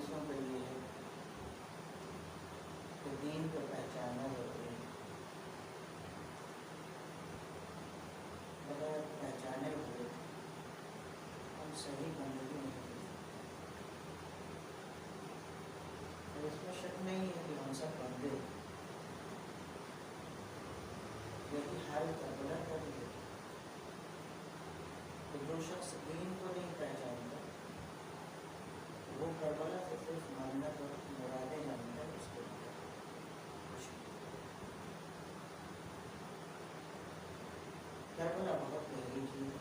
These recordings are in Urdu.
چیزوں کا یہ ہے کہ دین کو پہچانا ضروری ہے، بغیر پہچانے ہوئے ہم صحیح بندگی نہیں کرتے۔ اور اس میں شک نہیں ہے کہ ہم سب بندے، یہی حال کربلا کا بھی ہے کہ جو شخص دین کو نہیں پہچانتا وہ کربلا سے صرف منت اور مرادیں جانتا ہے، اس کے لیے کربلا بہت گہری چیز ہے۔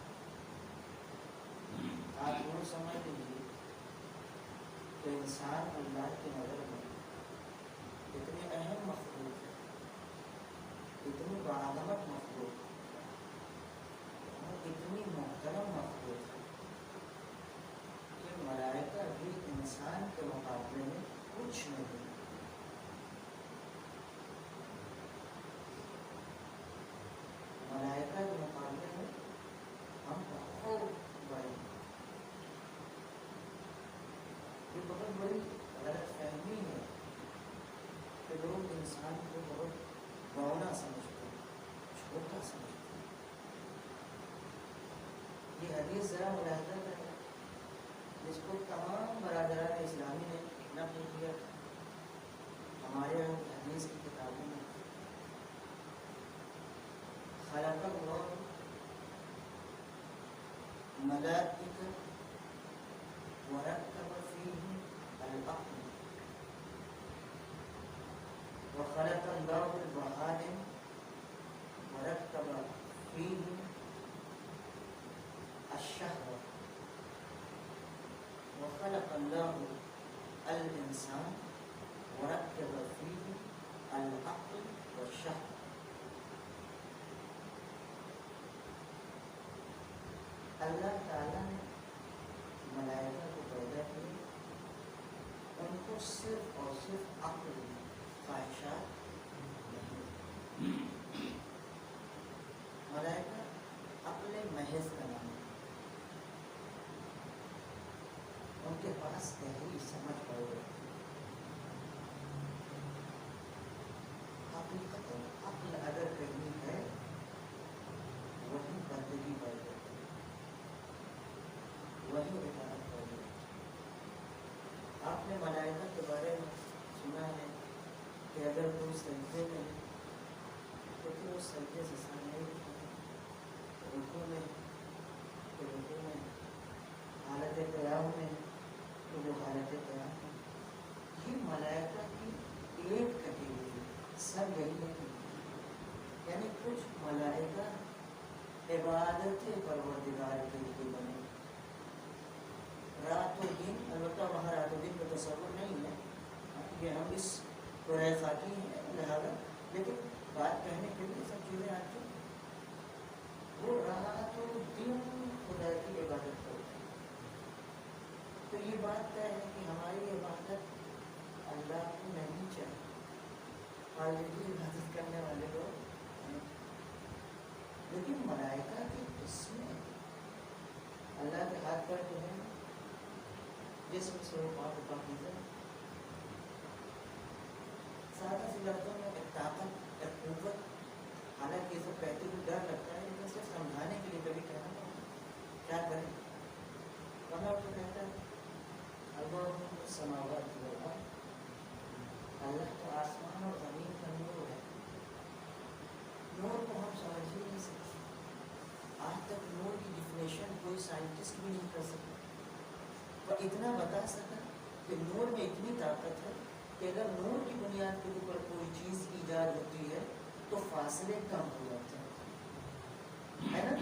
آپ یوں سمجھ لیجیے کہ انسان اللہ کی نظر میں اتنی اہم مخلوق ہے، اتنی باعظمت مخلوق ہے، اتنی محترم مخلوق ہے کہ ملائکہ بھی انسان کے مقابلے میں کچھ نہیں۔ ملائکہ کے مقابلے میں ہم بہت بڑے ہیں۔ یہ بہت بڑی غلط فہمی ہے کہ لوگ انسان کو بہت بونا سمجھتے ہیں، چھوٹا سمجھتے ہیں۔ یہ حدیث ذرا ملاحظہ کریں، جس کو تمام برادران اسلامی نے نقل کیا تھا ہمارے حدیث کی کتابوں میں۔ خلق اللہ ملائکۃ ورکب فیہم العقل وخلق اللہ البہائم ورکب فیہم الشہوۃ وخلق اللہ الانسان ورکب فیہ العقل والشہوۃ۔ اللہ تعالیٰ نے ملائکہ کو پیدا کیا، ان کو صرف اور صرف عقل دی، خواہشات نہیں۔ ملائکہ عقل محض کا نام ہے، ان کے پاس گہری سمجھ پڑ گئی۔ حقیقت عقل اگر کہیں ہے وہی بندگی بڑھ جاتی ہے، وہی عبادت بڑھ جاتی ہے۔ آپ نے ملائکہ کے بارے میں سنا ہے کہ اگر کوئی سجدے میں ہے تو پھر اس سجدے سے سر نہیں اٹھاتا، رکوع میں تو رکوع میں، حالت قیام میں تو وہ حالت قیام میں۔ یہ ملائکہ کی ایک کیٹیگری، سب یہی نہیں۔ یعنی کچھ ملائکہ عبادت پروردگار کے لیے بنے، رات و دن، البتہ وہاں رات و دن کا تصور نہیں ہے، یہ ہم اس قرآن خاکی ہیں لہذا، لیکن بات کہنے کے لیے سب چیزیں آتی ہیں۔ وہ رات و دن خدا کی عبادت کرتے ہیں۔ تو یہ بات طے ہے کہ ہماری عبادت اللہ کو نہیں چاہیے، خالقی عبادت کرنے والے لوگ ہیں۔ لیکن ملائکہ کی قسمیں اللہ کے ہاتھ پر تو ہیں، جسم سے وہ پاک پاکیزہ ہے۔ سادہ سی لفظوں میں ایک طاقت، ایک قوت، حالانکہ یہ سب کہتے ہوئے ڈر لگتا ہے، لیکن صرف سمجھانے کے لیے کبھی کہنا کیا کریں۔ وہاں تو کہتا ہے اللہ السماوات والارض، اللہ تو آسمان اور زمین کا نور ہے۔ نور کو ہم سمجھ ہی نہیں سکتے، آج تک نور کی ڈیفینیشن کوئی سائنٹسٹ بھی نہیں کر سکتا، اور اتنا بتا سکا کہ نور میں اتنی طاقت ہے کہ اگر نور کی بنیاد کے اوپر کوئی چیز ایجاد ہوتی ہے تو فاصلے کم ہو جاتے ہیں، ہے نا؟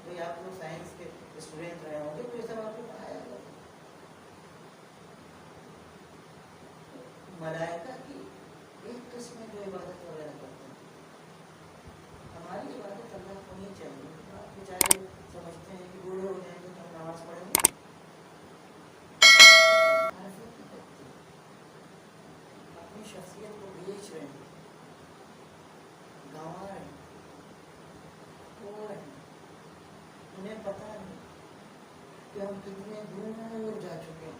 بھائی آپ لوگ سائنس کے اسٹوڈنٹ رہے ہوں گے تو یہ سب آپ کو پڑھایا گیا۔ ملائکہ کی ایک قسم ہے جو عبادت وغیرہ کرتے ہیں۔ ہماری عبادت اللہ کو نہیں چاہیے۔ آپ بیچارے سمجھتے ہیں کہ بوڑھے ہو جائیں گے تو ہم نماز پڑھیں گے، اپنی شخصیت کو بیچ رہے ہیں، گنوا رہے ہیں، کھو رہے ہیں۔ انہیں پتہ نہیں کہ ہم کتنے دور جا چکے ہیں۔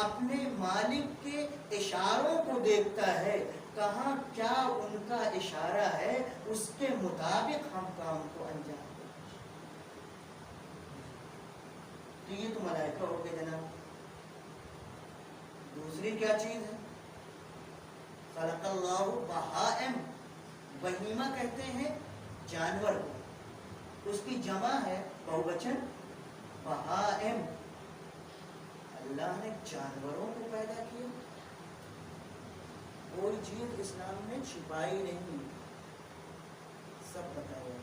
اپنے مالک کے اشاروں کو دیکھتا ہے، کہاں کیا ان کا اشارہ ہے، اس کے مطابق ہم کام کو انجام دیں۔ تو یہ تو ملائکہ ہو گئے جناب۔ دوسری کیا چیز ہے؟ خلق اللہ بہائم، بہیمہ کہتے ہیں جانور کو، اس کی جمع ہے بہووچن بہائم۔ اللہ نے جانوروں کو پیدا کیا، کوئی چیز اسلام نے چھپائی نہیں، سب بتایا۔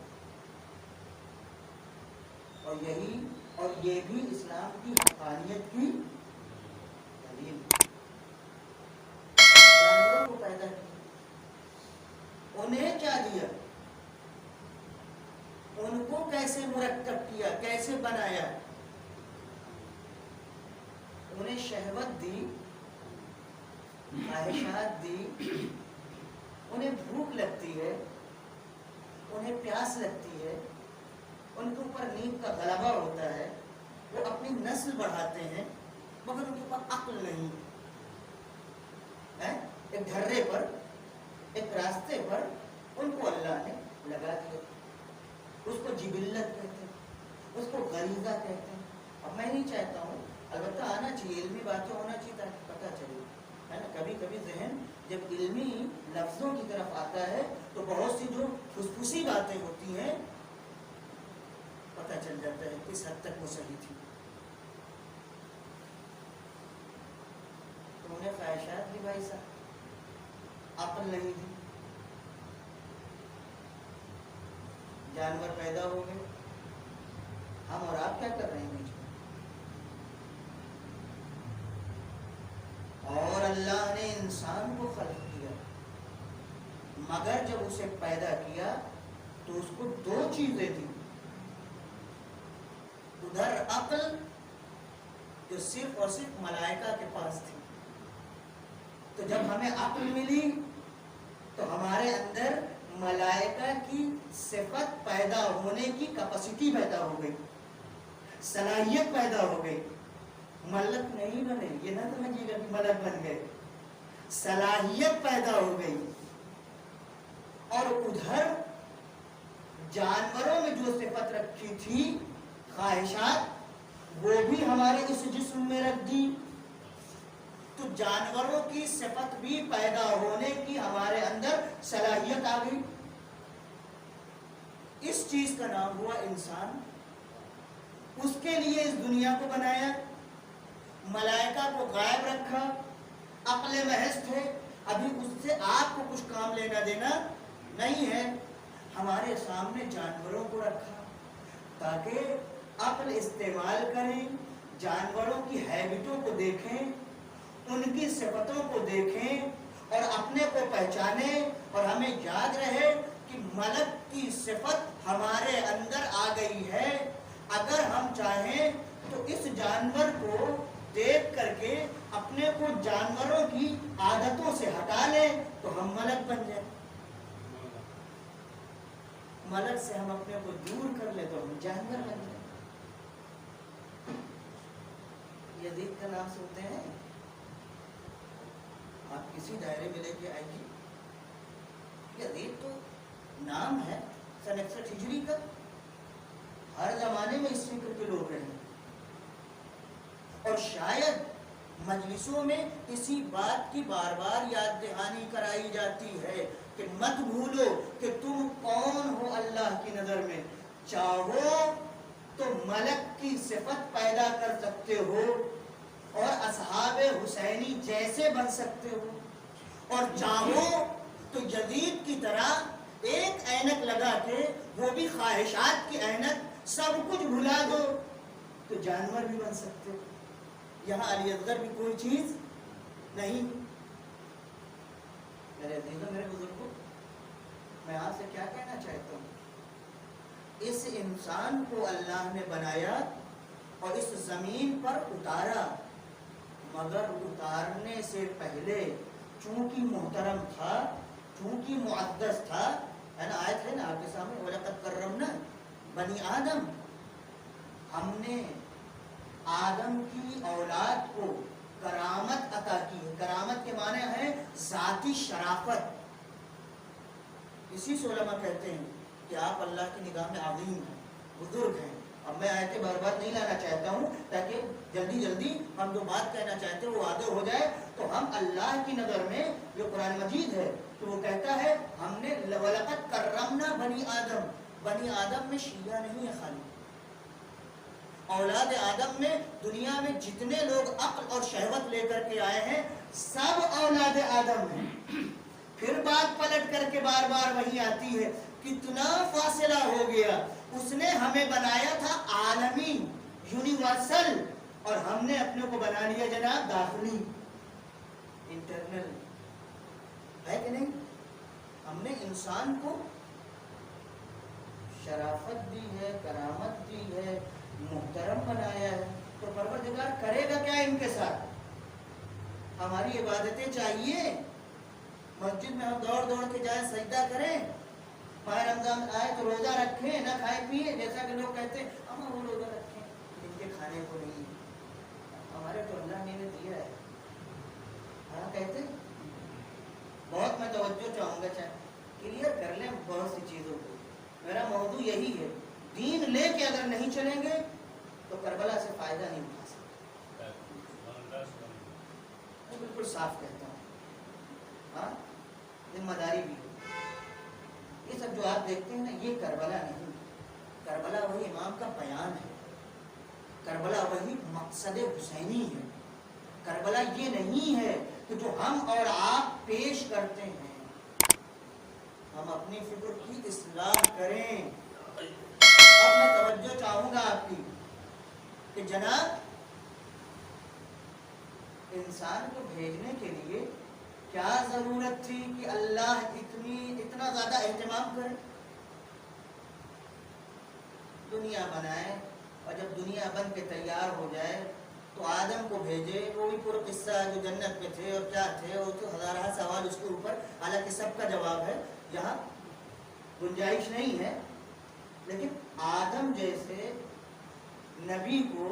اور یہ بھی اسلام کی حقانیت کی دلیل۔ جانوروں کو پیدا کیا، انہیں کیا دیا، ان کو کیسے مرکب کیا، کیسے بنایا؟ انہیں شہوت دی، خواہشات دی، انہیں بھوک لگتی ہے، انہیں پیاس لگتی ہے، ان کے اوپر نیند کا غلبہ ہوتا ہے، وہ اپنی نسل بڑھاتے ہیں، مگر ان کے پاس عقل نہیں ہے۔ ایک ڈھرے پر، ایک راستے پر ان کو اللہ نے لگا دیا، اس کو جبلت کہتے ہیں، اس کو غریزہ کہتے ہیں۔ اب میں نہیں چاہتا ہوں، البتہ آنا چاہیے، علمی باتیں ہونا چاہیے تاکہ پتہ چلے، ہے نا۔ کبھی کبھی ذہن جب علمی لفظوں کی طرف آتا ہے تو بہت سی جو خصوصی باتیں ہوتی ہیں پتہ چل جاتا ہے کس حد تک وہ صحیح تھی۔ تو انہیں خواہشات دی بھائی صاحب، عقل نہیں دی، جانور پیدا ہو گئے، ہم اور آپ کیا کر رہے ہیں بیچ میں؟ اور اللہ نے انسان کو خلق کیا، مگر جب اسے پیدا کیا تو اس کو دو چیزیں دی، ادھر عقل جو صرف اور صرف ملائکہ کے پاس تھی، تو جب ہمیں عقل ملی تو ہمارے اندر ملائکہ کی صفت پیدا ہونے کی کیپیسٹی پیدا ہو گئی، صلاحیت پیدا ہو گئی۔ ملک نہیں بنے، یہ نہ سمجھیے گا کہ ملک بن گئے، صلاحیت پیدا ہو گئی۔ اور ادھر جانوروں میں جو صفت رکھی تھی خواہشات، وہ بھی ہمارے اس جسم میں رکھ دی، تو جانوروں کی صفت بھی پیدا ہونے کی ہمارے اندر صلاحیت آ گئی۔ اس چیز کا نام ہوا انسان۔ اس کے لیے اس دنیا کو بنایا، ملائکہ کو غائب رکھا، عقل محض تھے، ابھی اس سے آپ کو کچھ کام لینا دینا نہیں ہے، ہمارے سامنے جانوروں کو رکھا تاکہ عقل استعمال کریں، جانوروں کی ہیبٹوں کو دیکھیں، ان کی صفتوں کو دیکھیں اور اپنے کو پہچانیں، اور ہمیں یاد رہے کہ ملک کی صفت ہمارے اندر آ گئی ہے۔ اگر ہم چاہیں تو اس جانور کو دیکھ کر کے اپنے کو جانوروں کی عادتوں سے ہٹا لیں تو ہم ملک بن جائیں، ملک سے ہم اپنے کو دور کر لیں تو ہم جانور بن جائیں۔ یزید کا نام سنتے ہیں؟ آپ کسی دائرے میں لے کے آئیے، یزید تو نام ہے سن 61 ہجری کا، ہر زمانے میں اس فکر کے لوگ رہے، اور شاید مجلسوں میں اسی بات کی بار بار یاد دہانی کرائی جاتی ہے کہ مت بھولو کہ تم کون ہو اللہ کی نظر میں، چاہو تو ملک کی صفت پیدا کر سکتے ہو اور اصحاب حسینی جیسے بن سکتے ہو، اور چاہو تو یزید کی طرح ایک اینک لگا کے، وہ بھی خواہشات کی اینک، سب کچھ بھلا دو تو جانور بھی بن سکتے ہو۔ یہاں علی اصغر بھی کوئی چیز نہیں۔ میرے عزیزوں، میرے بزرگوں، میں آپ سے کیا کہنا چاہتا ہوں، اس انسان کو اللہ نے بنایا اور اس زمین پر اتارا، مگر اتارنے سے پہلے چونکہ محترم تھا، چونکہ معزز تھا، ہے نا، آیت ہے نا آپ کے سامنے، وَلَقَدْ كَرَّمْنَا بنی آدم، ہم نے آدم کی اولاد کو کرامت عطا کی ہے. کرامت کے معنی ہے ذاتی شرافت. اسی سے علماء کہتے ہیں کہ آپ اللہ کی نگاہ میں عظیم ہیں, بزرگ ہیں. اب میں آیتیں بار بار نہیں لانا چاہتا ہوں تاکہ جلدی جلدی ہم جو بات کہنا چاہتے ہیں وہ واضح ہو جائے. تو ہم اللہ کی نظر میں, جو قرآن مجید ہے تو وہ کہتا ہے ہم نے وَلَقَدْ كَرَّمْنَا بَنِي آدم. بنی آدم میں شیعہ نہیں ہے خالی, اولاد آدم میں دنیا میں جتنے لوگ عقل اور شہوت لے کر کے آئے ہیں سب اولاد آدم ہیں. پھر بات پلٹ کر کے بار بار وہی آتی ہے, کتنا فاصلہ ہو گیا. اس نے ہمیں بنایا تھا عالمی, یونیورسل, اور ہم نے اپنے کو بنا لیا جناب داخلی, انٹرنل. ہے کہ نہیں؟ ہم نے انسان کو شرافت دی ہے, کرامت دی ہے, محترم بنایا ہے. تو پروردگار کرے گا کیا ان کے ساتھ؟ ہماری عبادتیں چاہیے, مسجد میں ہم دوڑ دوڑ کے جائیں, سجدہ کریں, ماہ رمضان آئے تو روزہ رکھیں, نہ کھائے پیے, جیسا کہ لوگ کہتے ہیں ہم وہ روزہ رکھیں ان کے کھانے کو نہیں, ہمارے تو اللہ نے دیا ہے. ہاں کہتے ہیں. بہت میں توجہ چاہوں گا, چاہے کلیئر کر لیں بہت سی چیزوں کو. میرا موضوع یہی ہے, دین لے کے اگر نہیں چلیں گے تو کربلا سے فائدہ نہیں اٹھا سکتے. میں بالکل صاف کہتا ہوں, ہاں ذمہ داری بھی ہے. یہ سب جو آپ دیکھتے ہیں نا, یہ کربلا نہیں. کربلا وہی امام کا بیان ہے, کربلا وہی مقصد حسینی ہے. کربلا یہ نہیں ہے کہ جو ہم اور آپ پیش کرتے ہیں. ہم اپنی فکر کی اصلاح کریں. اب میں توجہ چاہوں گا آپ کی کہ جناب انسان کو بھیجنے کے لیے کیا ضرورت تھی کہ اللہ اتنا زیادہ اہتمام کرے. دنیا بنائے, اور جب دنیا بن کے تیار ہو جائے تو آدم کو بھیجے. وہ بھی پورا قصہ جو جنت میں تھے اور کیا تھے, وہ تو ہزارہ سوال اس کے اوپر, حالانکہ سب کا جواب ہے, یہاں گنجائش نہیں ہے. لیکن آدم جیسے نبی کو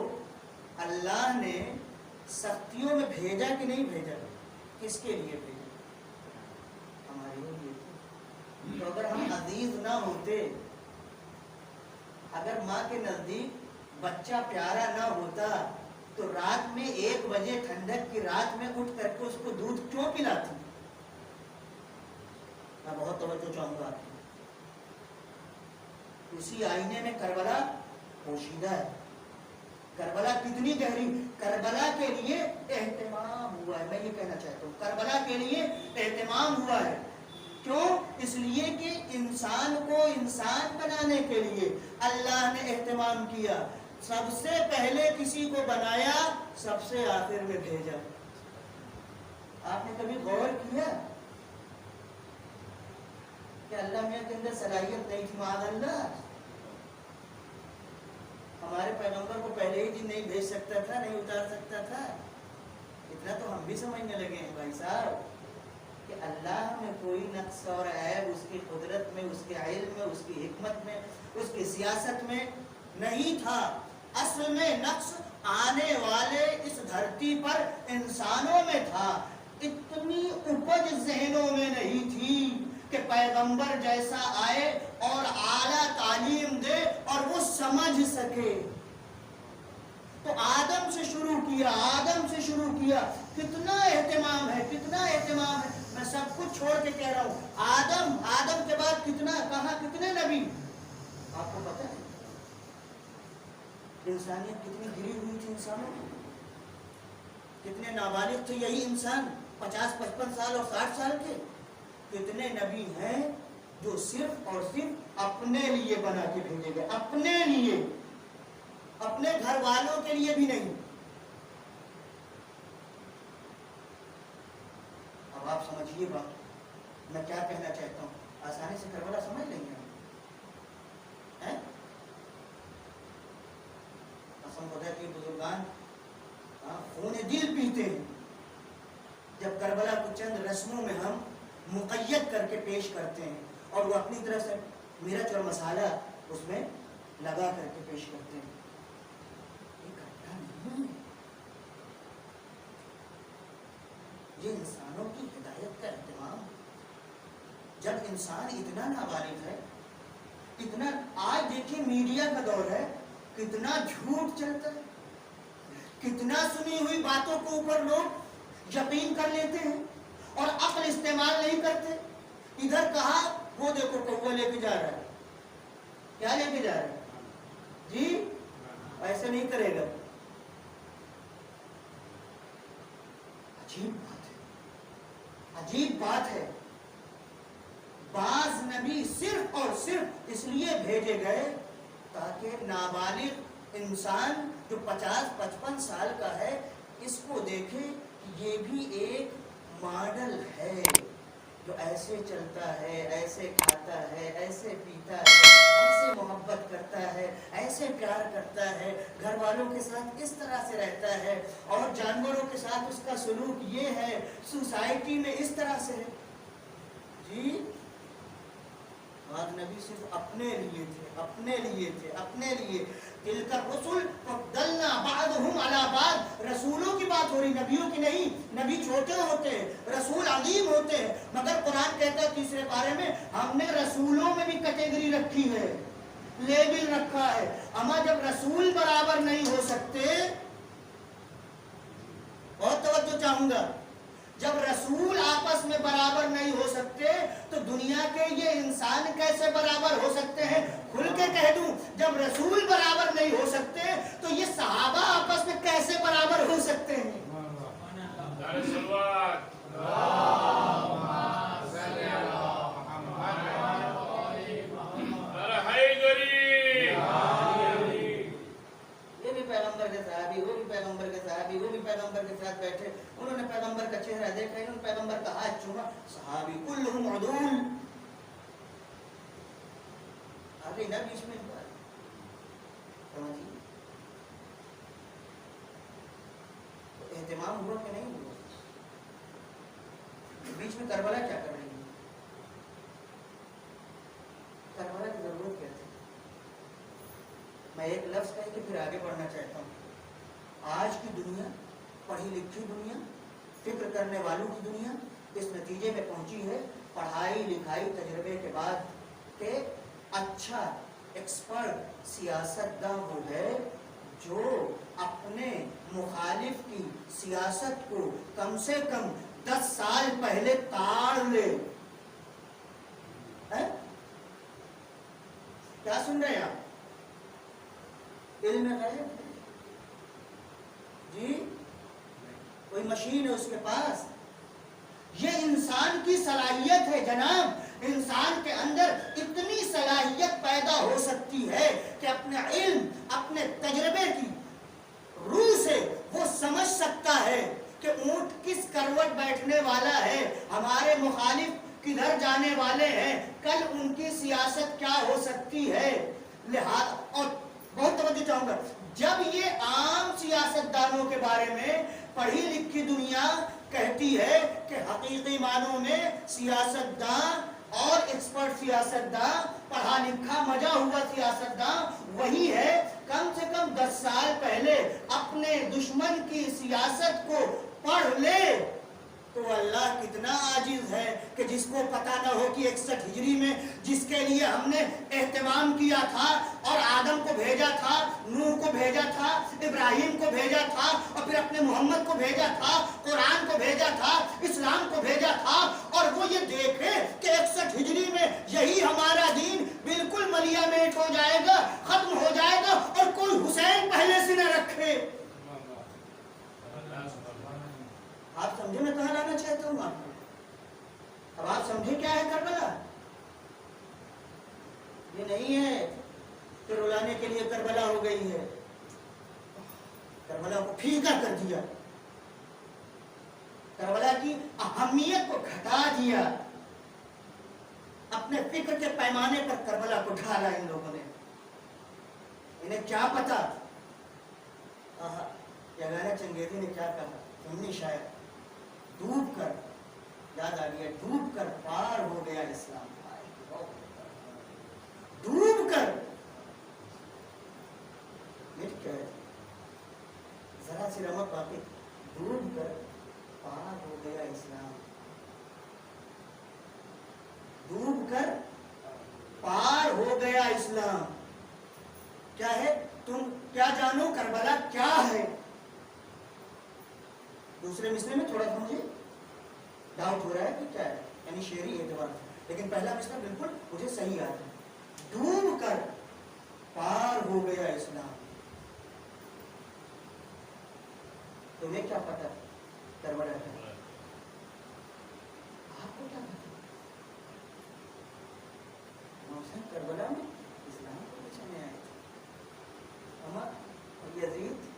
اللہ نے سختیوں میں بھیجا کہ نہیں بھیجا؟ کس کے لیے بھیجا؟ ہمارے لیے. تو اگر ہم عزیز نہ ہوتے, اگر ماں کے نزدیک بچہ پیارا نہ ہوتا تو رات میں 1 بجے ٹھنڈک کی رات میں اٹھ کر کے اس کو دودھ کیوں پلاتی؟ میں بہت توجہ چاہوں گا. اسی آئینے میں کربلا پوشیدہ ہے. کربلا کتنی گہری. کربلا کے لیے اہتمام ہوا ہے. میں یہ کہنا چاہتا ہوں کربلا کے لیے اہتمام ہوا ہے. کیوں؟ اس لیے کہ انسان کو انسان بنانے کے لیے اللہ نے اہتمام کیا. سب سے پہلے کسی کو بنایا, سب سے آخر میں بھیجا. آپ نے کبھی غور کیا کہ اللہ میاں کے اندر صلاحیت نہیں تھی؟ معاذ اللہ, ہمارے پیغمبر کو پہلے ہی دن نہیں بھیج سکتا تھا, نہیں اتار سکتا تھا؟ اتنا تو ہم بھی سمجھنے لگے ہیں بھائی صاحب کہ اللہ میں کوئی نقص اور عیب اس کی قدرت میں, اس کے علم میں, اس کی حکمت میں, اس کی سیاست میں نہیں تھا. اصل میں نقص آنے والے اس دھرتی پر انسانوں میں تھا. اتنی اپج ذہنوں میں نہیں تھی کہ پیغمبر جیسا آئے اور اعلیٰ تعلیم دے اور وہ سمجھ سکے. تو آدم سے شروع کیا, آدم سے شروع کیا. کتنا اہتمام ہے, کتنا اہتمام ہے. میں سب کچھ چھوڑ کے کہہ رہا ہوں, آدم کے بعد کتنا, کہاں کتنے نبی. آپ کو پتہ ہے انسانیت کتنی گری ہوئی تھی, انسانوں کتنے نابالغ تھے یہی انسان, 50-55 سال اور 60 سال کے. کتنے نبی ہیں جو صرف اور صرف اپنے لیے بنا کے بھیجے گئے, اپنے لیے, اپنے گھر والوں کے لیے بھی نہیں. اب آپ سمجھیے بات, میں کیا کہنا چاہتا ہوں. آسانی سے کربلا سمجھ لیں گے ہم. قسم خدا کی بزرگان خون دل پیتے ہیں جب کربلا کو چند رسموں میں ہم مقید کر کے پیش کرتے ہیں اور وہ اپنی طرف سے مرچ اور مسالہ اس میں لگا کر کے پیش کرتے ہیں. یہ انسانوں کی ہدایت کا اہتمام. جب انسان اتنا نابالغ ہے, اتنا, آج دیکھیے میڈیا کا دور ہے, کتنا جھوٹ چلتا ہے, کتنا سنی ہوئی باتوں کے اوپر لوگ یقین کر لیتے ہیں اور عقل استعمال نہیں کرتے. ادھر کہا, وہ دیکھو کوا لے کے جا رہا ہے, کیا لے کے جا رہا ہے جی, ایسے نہیں کرے گا. عجیب بات ہے, عجیب بات ہے. بعض نبی صرف اور صرف اس لیے بھیجے گئے تاکہ نابالغ انسان جو 50-55 سال کا ہے اس کو دیکھے کہ یہ بھی ایک ماڈل ہے, جو ایسے چلتا ہے, ایسے کھاتا ہے, ایسے پیتا ہے, ایسے محبت کرتا ہے, ایسے پیار کرتا ہے, گھر والوں کے ساتھ اس طرح سے رہتا ہے, اور جانوروں کے ساتھ اس کا سلوک یہ ہے, سوسائٹی میں اس طرح سے ہے. جی بعض نبی صرف اپنے لیے تھے, اپنے لیے تھے, اپنے لیے. تلک الرسل فضلنا بعضهم على بعض. رسولوں کی بات ہو رہی, نبیوں کی نہیں. نبی چھوٹے ہوتے ہیں, رسول عظیم ہوتے ہیں, مگر قرآن کہتا ہے تیسرے پارے میں ہم نے رسولوں میں بھی کیٹیگری رکھی ہے, لیبل رکھا ہے. اما جب رسول برابر نہیں ہو سکتے, اور توجہ چاہوں گا, جب رسول آپس میں برابر نہیں ہو سکتے تو دنیا کے یہ انسان کیسے برابر ہو سکتے ہیں؟ کھل کے کہہ دوں, جب رسول برابر نہیں ہو سکتے تو یہ صحابہ آپس میں کیسے برابر ہو سکتے ہیں؟ یہ بھی پیغمبر کے صحابی, وہ بھی پیغمبر کے صحابی, وہ بھی پیغمبر کے ساتھ بیٹھے, انہوں نے پیغمبر کا چہرہ دیکھا, انہوں نے پیغمبر کا ہاتھ چوما. صحابی کلہم عدول. آگے نہ بیچ میں سمجھیے اہتمام ہوا کہ نہیں ہوا؟ بیچ میں کربلا کیا کر رہی ہے؟ کربلا کی ضرورت کیا تھی؟ میں ایک لفظ کہہ کے پھر آگے بڑھنا چاہتا ہوں. آج کی دنیا, پڑھی لکھی دنیا, فکر کرنے والوں کی دنیا اس نتیجے میں پہنچی ہے پڑھائی لکھائی تجربے کے بعد کہ اچھا ایکسپرٹ سیاستداں وہ ہے جو اپنے مخالف کی سیاست کو کم سے کم 10 سال پہلے تاڑ لے. کیا سن رہے ہیں آپ؟ علم غیب جی, کوئی مشین ہے اس کے پاس؟ یہ انسان کی صلاحیت ہے جناب. انسان کے اندر اتنی صلاحیت پیدا ہو سکتی ہے کہ اپنے علم, اپنے تجربے کی روح سے وہ سمجھ سکتا ہے کہ اونٹ کس کروٹ بیٹھنے والا ہے, ہمارے مخالف کدھر جانے والے ہیں, کل ان کی سیاست کیا ہو سکتی ہے. لہذا, اور بہت توجہ چاہوں گا, جب یہ عام سیاستدانوں کے بارے میں پڑھی لکھی دنیا کہتی ہے کہ حقیقی معنوں میں سیاستدان اور ایکسپرٹ سیاستدان, پڑھا لکھا مجا ہوا سیاستدان وہی ہے, کم سے کم 10 سال پہلے اپنے دشمن کی سیاست کو پڑھ لے, تو اللہ کتنا عاجز ہے کہ جس کو پتہ نہ ہو کہ 61 ہجری میں جس کے لیے ہم نے اہتمام کیا تھا اور آدم کو بھیجا تھا, نوح کو بھیجا تھا, ابراہیم کو بھیجا تھا, اور پھر اپنے محمد کو بھیجا تھا, قرآن کو بھیجا تھا, اسلام کو بھیجا تھا, اور وہ یہ دیکھے کہ 61 ہجری میں یہی ہمارا دین بالکل ملیا میٹ ہو جائے گا, ختم ہو جائے گا, اور کوئی حسین پہلے سے نہ رکھے. آپ سمجھے میں کہاں لانا چاہتا ہوں آپ کو؟ اب آپ سمجھے کیا ہے کربلا؟ یہ نہیں ہے کہ رلانے کے لیے کربلا ہو گئی ہے, کربلا کو پھیکا کر دیا, کربلا کی اہمیت کو گھٹا دیا, اپنے فکر کے پیمانے پر کربلا کو ڈھالا ان لوگوں نے. انہیں کیا پتا یگانہ چنگیزی نے کیا کہا, سننی شاید, ڈوب کر, یاد آ گیا, ڈوب کر پار ہو گیا اسلام, ڈوب کر مٹ گئے, ذرا سی رمق باقی, ڈوب کر پار ہو گیا اسلام، ڈوب کر پار ہو گیا اسلام. کیا ہے؟ تم کیا جانو کربلا کیا ہے. دوسرے مصرے میں تھوڑا سا مجھے ڈاؤٹ ہو رہا ہے کہ کیا ہے، یعنی شعری اعتبار سے، لیکن پہلا مصرع بالکل مجھے صحیح آتا ہے. ڈوب کر پار ہو گیا اسلام. تمہیں کیا پتا کربلا ہے؟ آپ کو کیا پتا؟ حسین کربلا میں اسلام کو بچانے آئے تھے. عمر اور یزید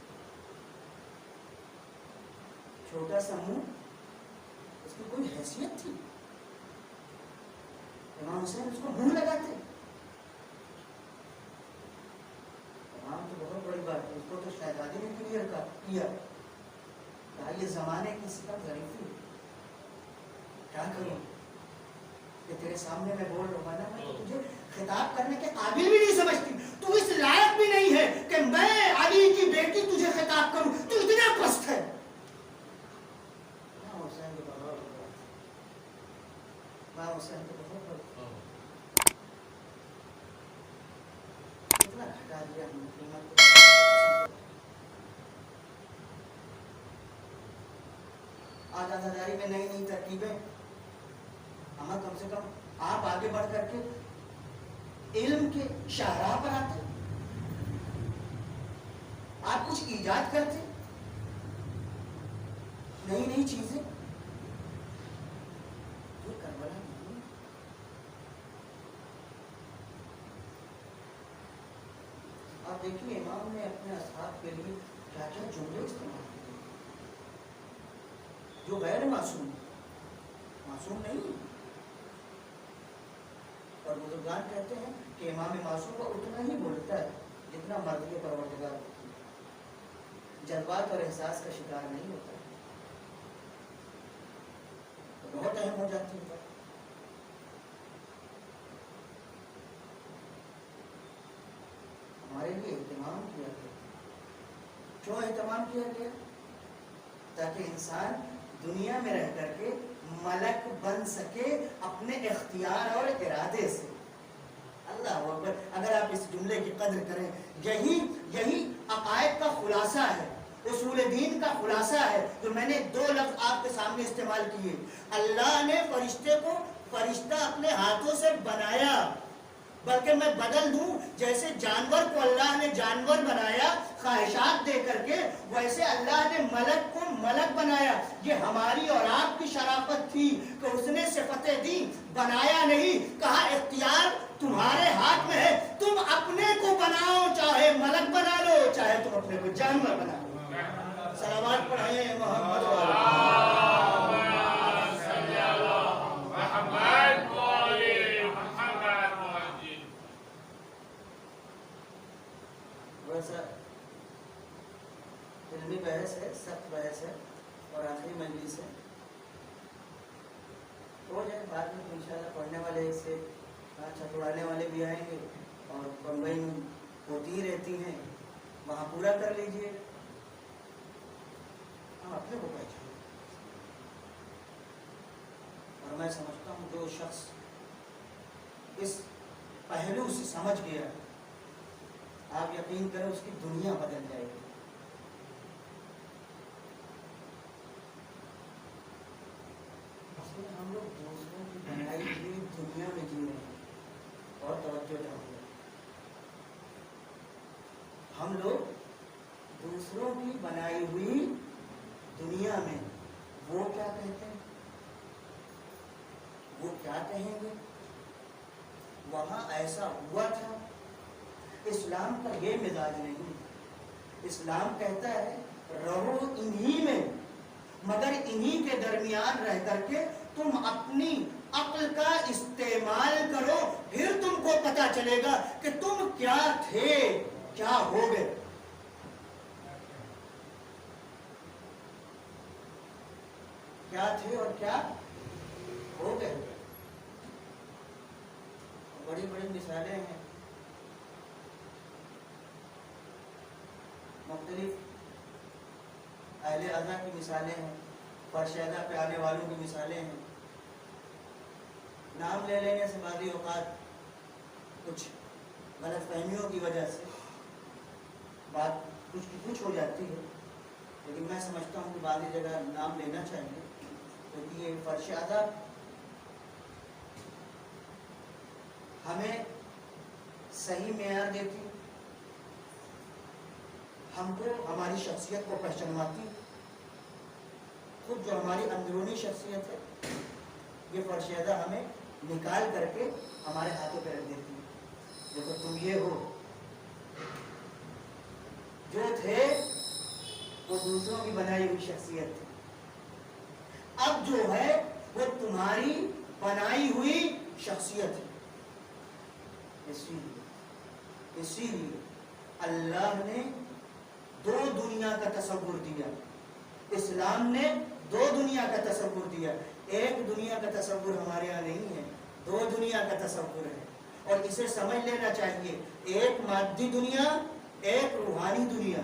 چھوٹا سا منہ، اس کی کوئی حیثیت تھی؟ امام حسین اس کو منہ لگاتے. امام تو بہت بڑی بات ہے، اس کو تو شہزادی نے کلیئر کیا. یہ زمانے کی صرف ظریفی ہے. کیا کروں کہ تیرے سامنے میں بول رہا ہوں نا، میں تجھے خطاب کرنے کے قابل بھی نہیں سمجھتی. تو اس لائق بھی نہیں ہے کہ میں علی کی بیٹی تجھے خطاب کروں. تو اتنا پست ہے. حسین تو بہت اتنا گھٹا دیا ہم نے قیمت کو. آج آزاداری میں نئی نئی ترکیبیں. ہمیں کم سے کم آپ آگے بڑھ کر کے علم کے شاہراہ پر آتے، آپ کچھ ایجاد کرتے، نئی نئی چیزیں. یہ کربلا نہیں. آپ دیکھیے امام نے اپنے اصحاب کے لیے کیا کیا جملے استعمال کیے جو غیر معصوم نہیں. اور بزرگان کہتے ہیں کہ امام معصوم کو اتنا ہی بولتا ہے جتنا مرد کے پروردگار ہوتی ہے. جذبات اور احساس کا شکار نہیں ہوتا ہے. تو بہت اہم ہو جاتی ہے. ہمارے لیے اہتمام کیا گیا. کیوں اہتمام کیا گیا؟ تاکہ انسان دنیا میں رہ کر کے ملک بن سکے اپنے اختیار اور ارادے سے. اللہ اکبر. اگر آپ اس جملے کی قدر کریں، یہی عقائد کا خلاصہ ہے، اصول دین کا خلاصہ ہے. جو میں نے دو لفظ آپ کے سامنے استعمال کیے. اللہ نے فرشتہ اپنے ہاتھوں سے بنایا، بلکہ میں بدل دوں، جیسے جانور کو اللہ نے جانور بنایا خواہشات دے کر کے، ویسے اللہ نے ملک کو ملک بنایا. یہ ہماری اور آپ کی شرافت تھی کہ اس نے صفتیں دی، بنایا نہیں. کہا اختیار تمہارے ہاتھ میں ہے، تم اپنے کو بناؤ، چاہے ملک بنا لو، چاہے تم اپنے کو جانور بنا لو. صلوات پڑھیں محمد ویسا علمی بحث ہے، سخت بحث ہے اور آخری مجلس ہے. ہو جائے بعد میں انشاءاللہ پڑھنے والے سے چھٹوانے والے بھی آئیں گے اور بمبئی میں ہوتی ہی رہتی ہیں، وہاں پورا کر لیجئے. ہم اپنے کو پہچانے. اور میں سمجھتا ہوں جو شخص اس پہلو سے سمجھ گیا، آپ یقین کریں اس کی دنیا بدل جائے گی. ہم لوگ دوسروں کی بنائی ہوئی دنیا میں جی رہے ہیں. اور توجہ چاہیے، ہم لوگ دوسروں کی بنائی ہوئی دنیا میں وہ کیا کہتے ہیں، وہ کیا کہیں گے، وہاں ایسا ہوا تھا. اسلام کا یہ مزاج نہیں. اسلام کہتا ہے رہو انہی میں، مگر انہی کے درمیان رہ کر کے تم اپنی عقل کا استعمال کرو، پھر تم کو پتا چلے گا کہ تم کیا تھے، کیا ہو گئے. کیا تھے اور کیا ہو گئے. بڑی بڑی مثالیں ہیں، مختلف اہل ازاں کی مثالیں ہیں. فرشیدہ پہ آنے والوں کی مثالیں ہیں. نام لے لینے سے بعض اوقات کچھ غلط فہمیوں کی وجہ سے بات کچھ کی کچھ ہو جاتی ہے، لیکن میں سمجھتا ہوں کہ بعض جگہ نام لینا چاہیے، کیونکہ یہ فرشیدہ ہمیں صحیح معیار دیتی، ہم کو ہماری شخصیت کو پہچانواتی. خود جو ہماری اندرونی شخصیت ہے یہ فرشیدہ ہمیں نکال کر کے ہمارے ہاتھوں پہ رکھ دیتی ہے. دیکھو تم یہ ہو، جو تھے وہ دوسروں کی بنائی ہوئی شخصیت تھی، اب جو ہے وہ تمہاری بنائی ہوئی شخصیت ہے. اسی لیے اللہ نے دو دنیا کا تصور دیا، اسلام نے دو دنیا کا تصور دیا. ایک دنیا کا تصور ہمارے یہاں نہیں ہے، دو دنیا کا تصور ہے، اور اسے سمجھ لینا چاہیے. ایک مادی دنیا، ایک روحانی دنیا.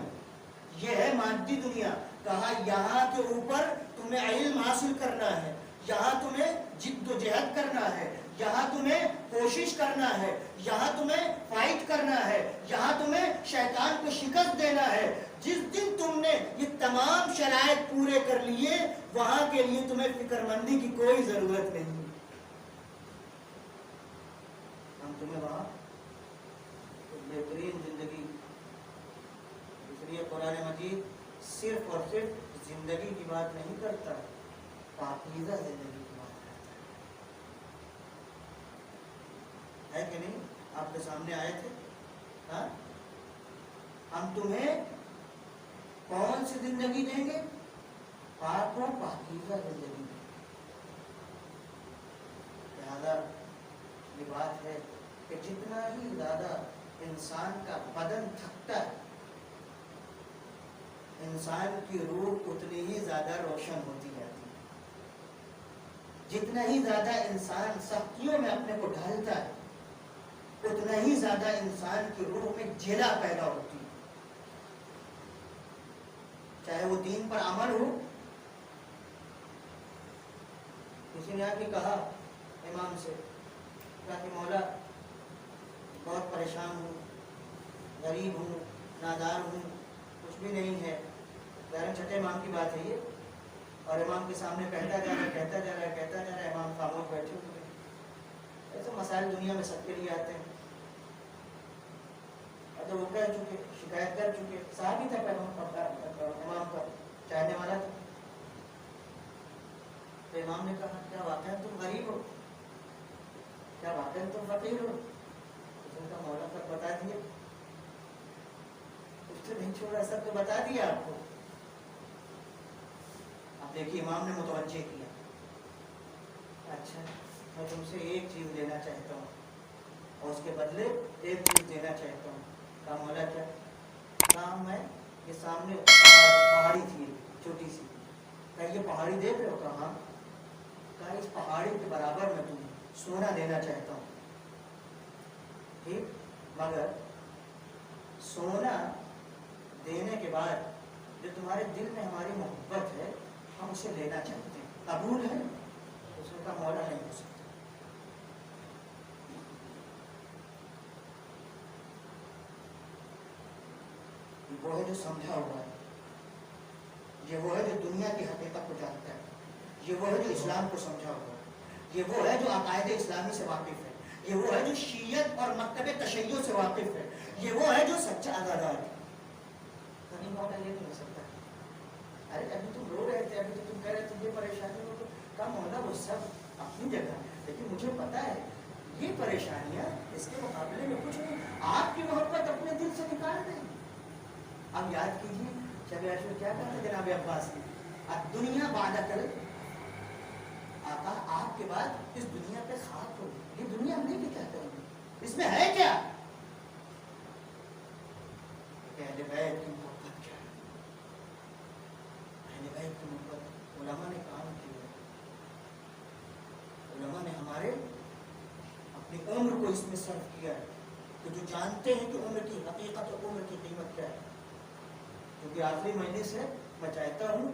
یہ ہے مادی دنیا. کہا یہاں کے اوپر تمہیں علم حاصل کرنا ہے، یہاں تمہیں جد و جہد کرنا ہے، یہاں تمہیں کوشش کرنا ہے، یہاں تمہیں فائٹ کرنا ہے، یہاں تمہیں شیطان کو شکست دینا ہے. جس دن تم نے یہ تمام شرائط پورے کر لیے، وہاں کے لیے تمہیں فکر مندی کی کوئی ضرورت نہیں. ہم تمہیں وہاں بہترین زندگی، اس لیے قرآن مجید صرف اور صرف زندگی کی بات نہیں کرتا، پاکیزہ زندگی کی بات کرتا ہے کہ نہیں؟ آپ کے سامنے آئے تھے. ہاں، ہم تمہیں کون سی زندگی دیں گے؟ پاک و پاکیزہ زندگی. لہذا یہ بات ہے کہ جتنا ہی زیادہ انسان کا بدن تھکتا ہے، انسان کی روح اتنی ہی زیادہ روشن ہوتی جاتی ہے. جتنا ہی زیادہ انسان سختیوں میں اپنے کو ڈھالتا ہے، اتنا ہی زیادہ انسان کی روح میں جلا پیدا ہوتی ہے. چاہے وہ دین پر عمل ہو. کسی نے آ کے کہا امام سے کہ مولا بہت پریشان ہوں، غریب ہوں، نادار ہوں، کچھ بھی نہیں ہے. ظاہر چھٹے امام کی بات ہے یہ، اور امام کے سامنے کہتا جا رہا ہے، امام خاموش بیٹھے ہوئے. ایسے مسائل دنیا میں سب کے لیے آتے ہیں. اگر وہ کہہ چکے، شکایت کر چکے، صحابی تھا امام کا چاہنے والا تھا. تو امام نے کہا کیا واقعا تم غریب ہو؟ کیا واقعا تم فقیر ہو؟ اس نے کہا مولا سب بتا دیا، کچھ تو نہیں چھوڑا، سب تو بتا دیا آپ کو. اب دیکھیے امام نے متوجہ کیا. اچھا میں تم سے ایک چیز لینا چاہتا ہوں اور اس کے بدلے ایک چیز دینا چاہتا ہوں. کہا مولا کیا؟ کہا میں یہ سامنے پہاڑی تھی چھوٹی سی، کہا یہ پہاڑی دیکھ رہے ہو؟ کہا ہاں. کہا اس پہاڑی کے برابر میں تمہیں سونا دینا چاہتا ہوں، ٹھیک، مگر سونا دینے کے بعد جو تمہارے دل میں ہماری محبت ہے ہم اسے لینا چاہتے ہیں، قبول ہے؟ اس نے کہا مولا نہیں ہو سکتا. وہ ہے جو سمجھا ہوا ہے، یہ وہ ہے جو دنیا کی حقیقت کو جانتا ہے، یہ وہ ہے جو اسلام کو سمجھا ہوا ہے، یہ وہ ہے جو عقائد اسلامی سے واقف ہے، یہ وہ ہے جو شیعت اور مکتب تشیع سے واقف ہے، یہ وہ ہے جو سچا عزادار ہے. نہیں مولا یہ نہیں ہو سکتا. ارے ابھی تم رو رہے تھے، ابھی تو تم کہہ رہے تھے یہ پریشانی ہو. تو کہا مولا وہ سب اپنی جگہ، لیکن مجھے پتا ہے یہ پریشانیاں اس کے مقابلے میں کچھ نہیں. آپ کی محبت اپنے دل سے نکال دیں. اب یاد کیجیے شب عاشور کیا کہا تھا جناب عباس نے؟ اب دنیا بعد کر آقا آپ کے بعد اس دنیا پہ خاک ہو. یہ دنیا ہم نہیں کیا کریں گے، اس میں ہے کیا؟ اہل بیت کی محبت کیا ہے؟ اہل بیت کی محبت علماء نے کام کیا. علماء نے ہمارے اپنی عمر کو اس میں صرف کیا ہے کہ جو جانتے ہیں کہ عمر کی حقیقت اور عمر کی قیمت کیا ہے. کیونکہ آخری مجلس ہے، میں چاہتا ہوں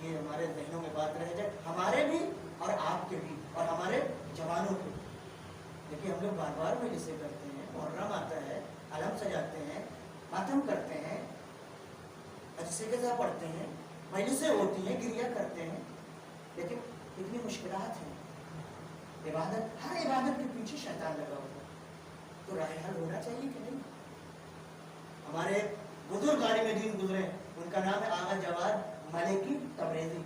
یہ ہمارے ذہنوں میں بات رہ جائے، ہمارے بھی اور آپ کے بھی اور ہمارے جوانوں کے بھی. لیکن ہم لوگ بار بار مجلسیں کرتے ہیں، محرم آتا ہے، علم سجاتے ہیں، ماتم کرتے ہیں، اجزے قضا پڑھتے ہیں، مجلسیں ہوتی ہیں، گریا کرتے ہیں، لیکن اتنی مشکلات ہیں. عبادت، ہر عبادت کے پیچھے شیطان لگا ہوا ہے. تو راہ حل ہونا چاہیے کہ نہیں؟ ہمارے بزرگ عالم دین گزرے، ان کا نام ہے آغا جواد ملکی تبریزی.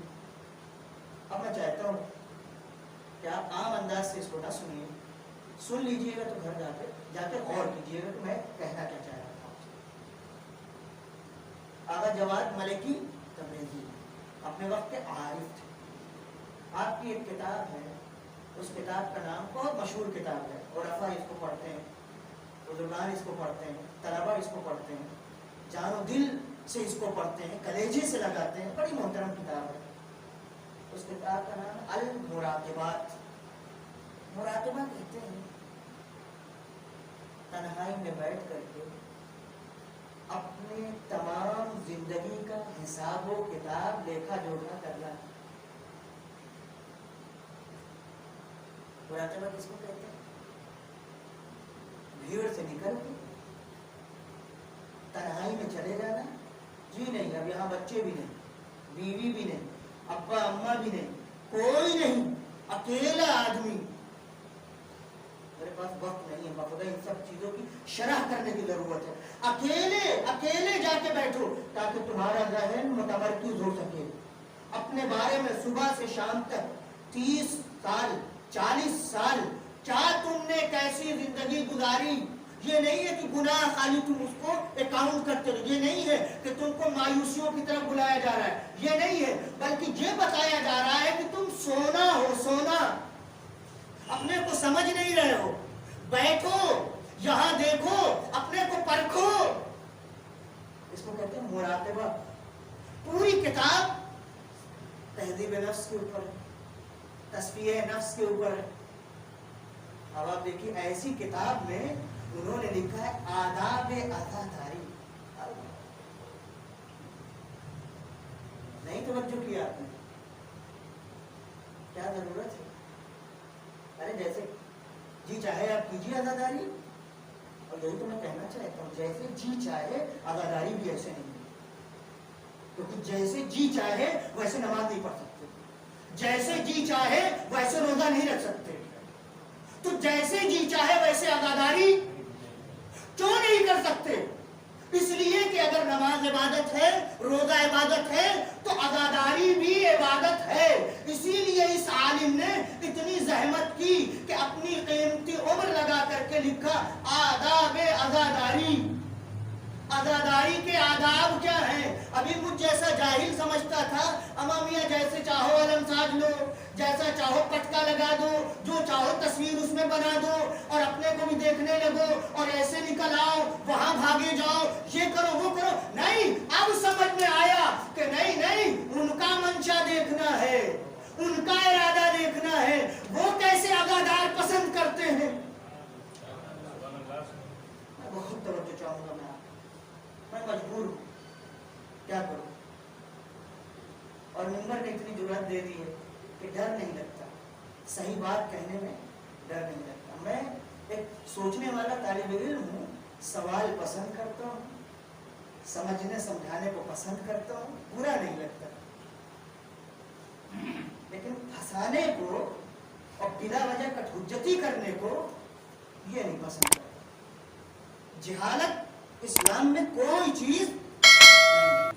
اب میں چاہتا ہوں کہ آپ عام انداز سے اس کو نہ سنیے، سن لیجئے گا تو گھر جا کے غور کیجئے گا کہ میں کہنا کیا چاہ رہا تھا. آغا جواد ملکی تبریزی اپنے وقت کے عارف تھے. آپ کی ایک کتاب ہے، اس کتاب کا نام بہت مشہور کتاب ہے، عرفاء اس کو پڑھتے ہیں، بزرگان اس کو پڑھتے ہیں، طلباء اس کو پڑھتے ہیں، جان و دل سے اس کو پڑھتے ہیں، کلیجے سے لگاتے ہیں. بڑی محترم کتاب ہے. اس کتاب کا نام المراقبات. مراقبہ کہتے ہیں تنہائی میں بیٹھ کر کے اپنے تمام زندگی کا حساب و کتاب لیکھا جوکھا کرنا. مراقبہ کس کو کہتے ہیں؟ بھیڑ سے نکل کے تنہائی میں چلے جانا. جی نہیں، اب یہاں بچے بھی نہیں، بیوی بھی نہیں، ابا اماں بھی نہیں، کوئی نہیں، اکیلا آدمی. میرے پاس وقت نہیں ہے، باخدا ان سب چیزوں کی شرح کرنے کی ضرورت ہے. اکیلے جا کے بیٹھو تاکہ تمہارا ذہن متمرکز ہو سکے. اپنے بارے میں صبح سے شام تک 30 سال 40 سال کیا تم نے کیسی زندگی گزاری. یہ نہیں ہے کہ گناہ خالی تم اس کو اکاؤنٹ کرتے رہو، یہ نہیں ہے کہ تم کو مایوسیوں کی طرف بلایا جا رہا ہے، یہ نہیں ہے، بلکہ یہ بتایا جا رہا ہے کہ تم سونا ہو. سونا اپنے کو سمجھ نہیں رہے ہو، بیٹھو یہاں دیکھو، اپنے کو پرکھو. اس کو کہتے ہیں مراقبہ. پوری کتاب تہذیب نفس کے اوپر ہے، تصفیہ نفس کے اوپر ہے. اب آپ دیکھیے ایسی کتاب میں انہوں نے لکھا ہے آداب عزاداری. نہیں توجہ کیا آپ نے؟ کیا ضرورت ہے؟ ارے جیسے جی چاہے آپ کیجیے عزاداری، اور یہی تو میں کہنا چاہتا ہوں، جیسے جی چاہے عزاداری بھی ایسے نہیں ہے. کیونکہ جیسے جی چاہے ویسے نماز نہیں پڑھ سکتے، جیسے جی چاہے ویسے روزہ نہیں رکھ سکتے. تو جیسے جی چاہے ویسے عزاداری کیوں نہیں کر سکتے؟ اس لیے کہ اگر نماز عبادت ہے، روزہ عبادت ہے، تو عزاداری بھی عبادت ہے. اسی لیے اس عالم نے اتنی زحمت کی کہ اپنی قیمتی عمر لگا کر کے لکھا آداب عزاداری. عزاداری کے آداب کیا ہیں؟ ابھی مجھ جیسا جاہل سمجھتا تھا امامیہ جیسے چاہو علم ساج لو، جیسا چاہو پٹکا لگا دو، جو چاہو تصویر اس میں بنا دو اور اپنے کو بھی دیکھنے لگو اور ایسے نکل آؤ، وہاں بھاگے جاؤ، یہ کرو وہ کرو. نہیں، اب سمجھ میں آیا کہ نہیں، ان کا منشا دیکھنا ہے، ان کا ارادہ دیکھنا ہے، وہ کیسے عزادار پسند کرتے ہیں. میں بہت توجہ چاہوں گا، میں مجبور ہوں، کیا کروں. اور ممبر نے اتنی جرات دے دی ہے کہ ڈر نہیں لگتا، صحیح بات کہنے میں ڈر نہیں لگتا. میں ایک سوچنے والا طالب علم ہوں، سوال پسند کرتا ہوں، سمجھنے سمجھانے کو پسند کرتا ہوں، برا نہیں لگتا. لیکن پھنسانے کو اور بلا وجہ کٹ حجتی کرنے کو یہ نہیں پسند کرتا. جہالت اسلام میں کوئی چیز نہیں.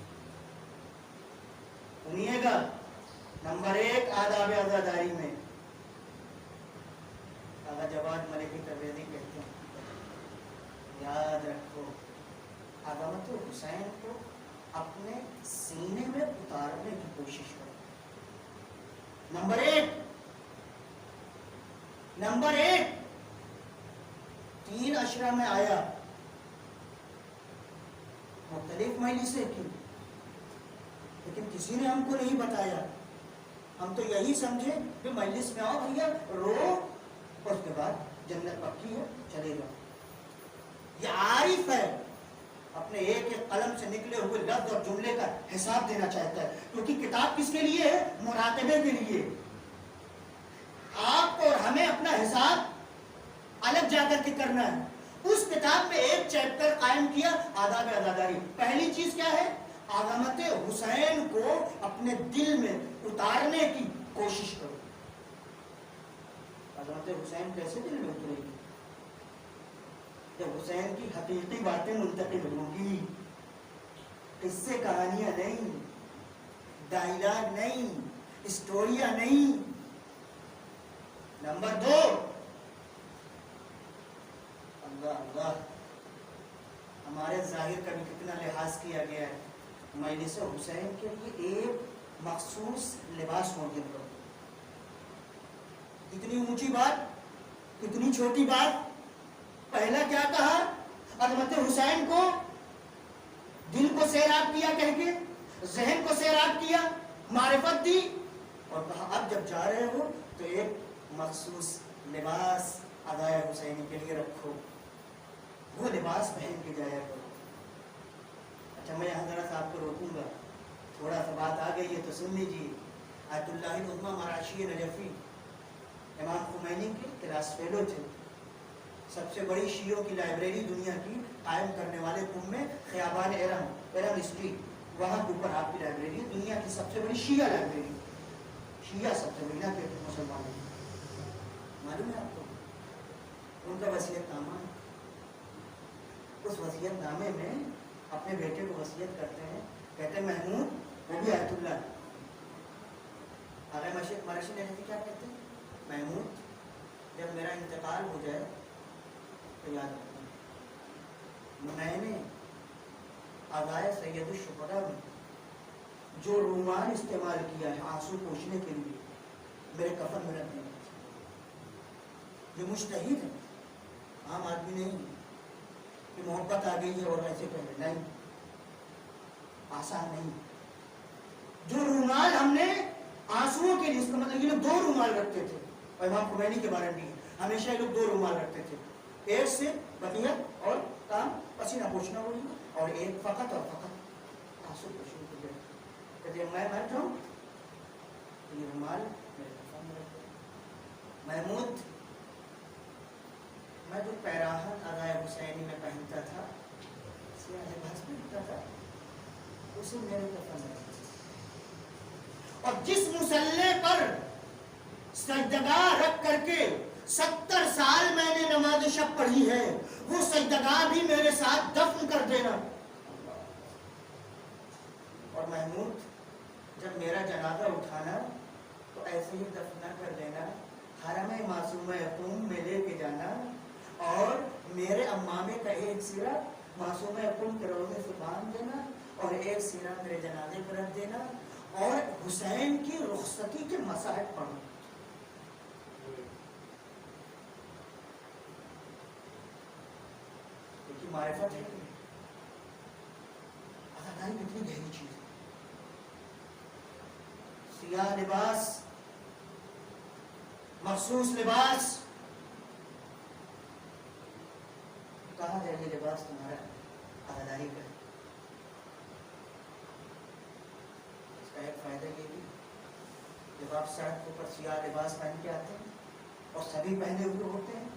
سنیے گا، نمبر 1 آداب عزاداری میں آغا جواد ملکی تبریزی کہتے ہیں، یاد رکھو عظمت حسین کو اپنے سینے میں اتارنے کی کوشش کرو. نمبر 1 3 اشرا میں آیا، مختلف مجلسیں کی، لیکن کسی نے ہم کو نہیں بتایا. ہم تو یہی سمجھے کہ مجلس میں آؤ بھیا رو، اور اس کے بعد جنت پکی ہے چلے جاؤ. یہ عارف ہے، اپنے ایک ایک قلم سے نکلے ہوئے لفظ اور جملے کا حساب دینا چاہتا ہے، کیونکہ کتاب کس کے لیے ہے؟ مراقبے کے لیے۔ آپ کو اور ہمیں اپنا حساب الگ جا کر کے کرنا ہے۔ اس کتاب میں ایک چیپٹر قائم کیا، آداب عزاداری۔ پہلی چیز کیا ہے؟ عظمت حسین کو اپنے دل میں اتارنے کی کوشش کرو۔ عظمت حسین کیسے دل میں اترے گی؟ جب حسین کی حقیقی باتیں منتقل ہوں گی، قصے کہانیاں نہیں، ڈائلاگ نہیں، اسٹوریاں نہیں۔ نمبر 2، اللہ اللہ، ہمارے ظاہر کا بھی کتنا لحاظ کیا گیا ہے۔ مجلس حسین کے لیے ایک مخصوص لباس موجود کرو۔ اتنی اونچی بات، کتنی چھوٹی بات۔ پہلا کیا کہا؟ عظمت حسین کو دل کو سیراب کیا کہہ کے، ذہن کو سیراب کیا، معرفت دی، اور کہا اب جب جا رہے ہو تو ایک مخصوص لباس ادائے حسینی کے لیے رکھو، وہ لباس پہن کے جایا کرو۔ اچھا میں یہاں ذرا سا آپ کو روکوں گا، تھوڑا سا بات آ گئی ہے تو سن لیجیے۔ آیت اللہ العظمہ مراشی نجفی امام خمینی کے کلاس فیلو تھے، سب سے بڑی شیعوں کی لائبریری دنیا کی قائم کرنے والے قم میں خیابان ارم اسٹریٹ، وہاں کے اوپر آپ کی لائبریری، دنیا کی سب سے بڑی شیعہ لائبریری، شیعہ سب سے بڑی نہ کہ مسلمانوں۔ معلوم ہے آپ کو ان کا وصیت نامہ ہے؟ اس وصیت نامے میں اپنے بیٹے کو وصیت کرتے ہیں، کہتے ہیں محمود، وہ بھی آیت اللہ علیہ مرشد نے کیا کہتے ہیں؟ محمود جب میرا انتقال ہو جائے تو یاد رکھنا، میں نے آغائے سید الشہداء میں جو رومال استعمال کیا ہے آنسو پوچھنے کے لیے، میرے کفن میں رکھ دینا۔ یہ مجتہد ہے، عام آدمی نہیں کہ محبت آ گئی ہے اور ایسے کہہ نہیں، آسان نہیں۔ جو رومال ہم نے آنسوؤں کے لیے، اس کا مطلب یہ لوگ 2 رومال رکھتے تھے، اور امام خمینی کے بارے میں ہمیشہ یہ لوگ 2 رومال رکھتے تھے، ایک سے بقیت اور کام پسینہ پوچھنا ہوگی، اور ایک فقط اور فقط آنسو پوچھنے کے لیے۔ کہتے میں مر جاؤں تو یہ رومال میرے کفن میں رکھ دو۔ محمود میں جو پیراہن ادائے حسینی میں پہنتا تھا، سیاہ لباس پہنتا تھا، اسے میرے کفن میں رکھ دو۔ اور جس مصلی پر سجدگاہ رکھ کر کے 70 سال میں نے نماز شب پڑھی ہے، وہ سجدگاہ بھی میرے ساتھ دفن کر دینا۔ اور محمود جب میرا جنازہ اٹھانا تو ایسے ہی دفن کر دینا، حرم معصومہ قم میں لے کے جانا، اور میرے امامے کا ایک سرا معصومہ قم کے روضے سے باندھ دینا، اور ایک سرا میرے جنازے پر رکھ دینا، اور حسین کی رخصتی کے مسائل پڑھنا۔ کیونکہ معرفت ہے کہ عزاداری کتنی گہری چیز ہے۔ سیاہ لباس، مخصوص لباس، کہا جائے یہ لباس تمہارا عزاداری کا ہے۔ اس کا ایک فائدہ یہ بھی، جب آپ سڑک کے اوپر سیاہ لباس پہن کے آتے ہیں اور سبھی پہنے ہوئے ہوتے ہیں،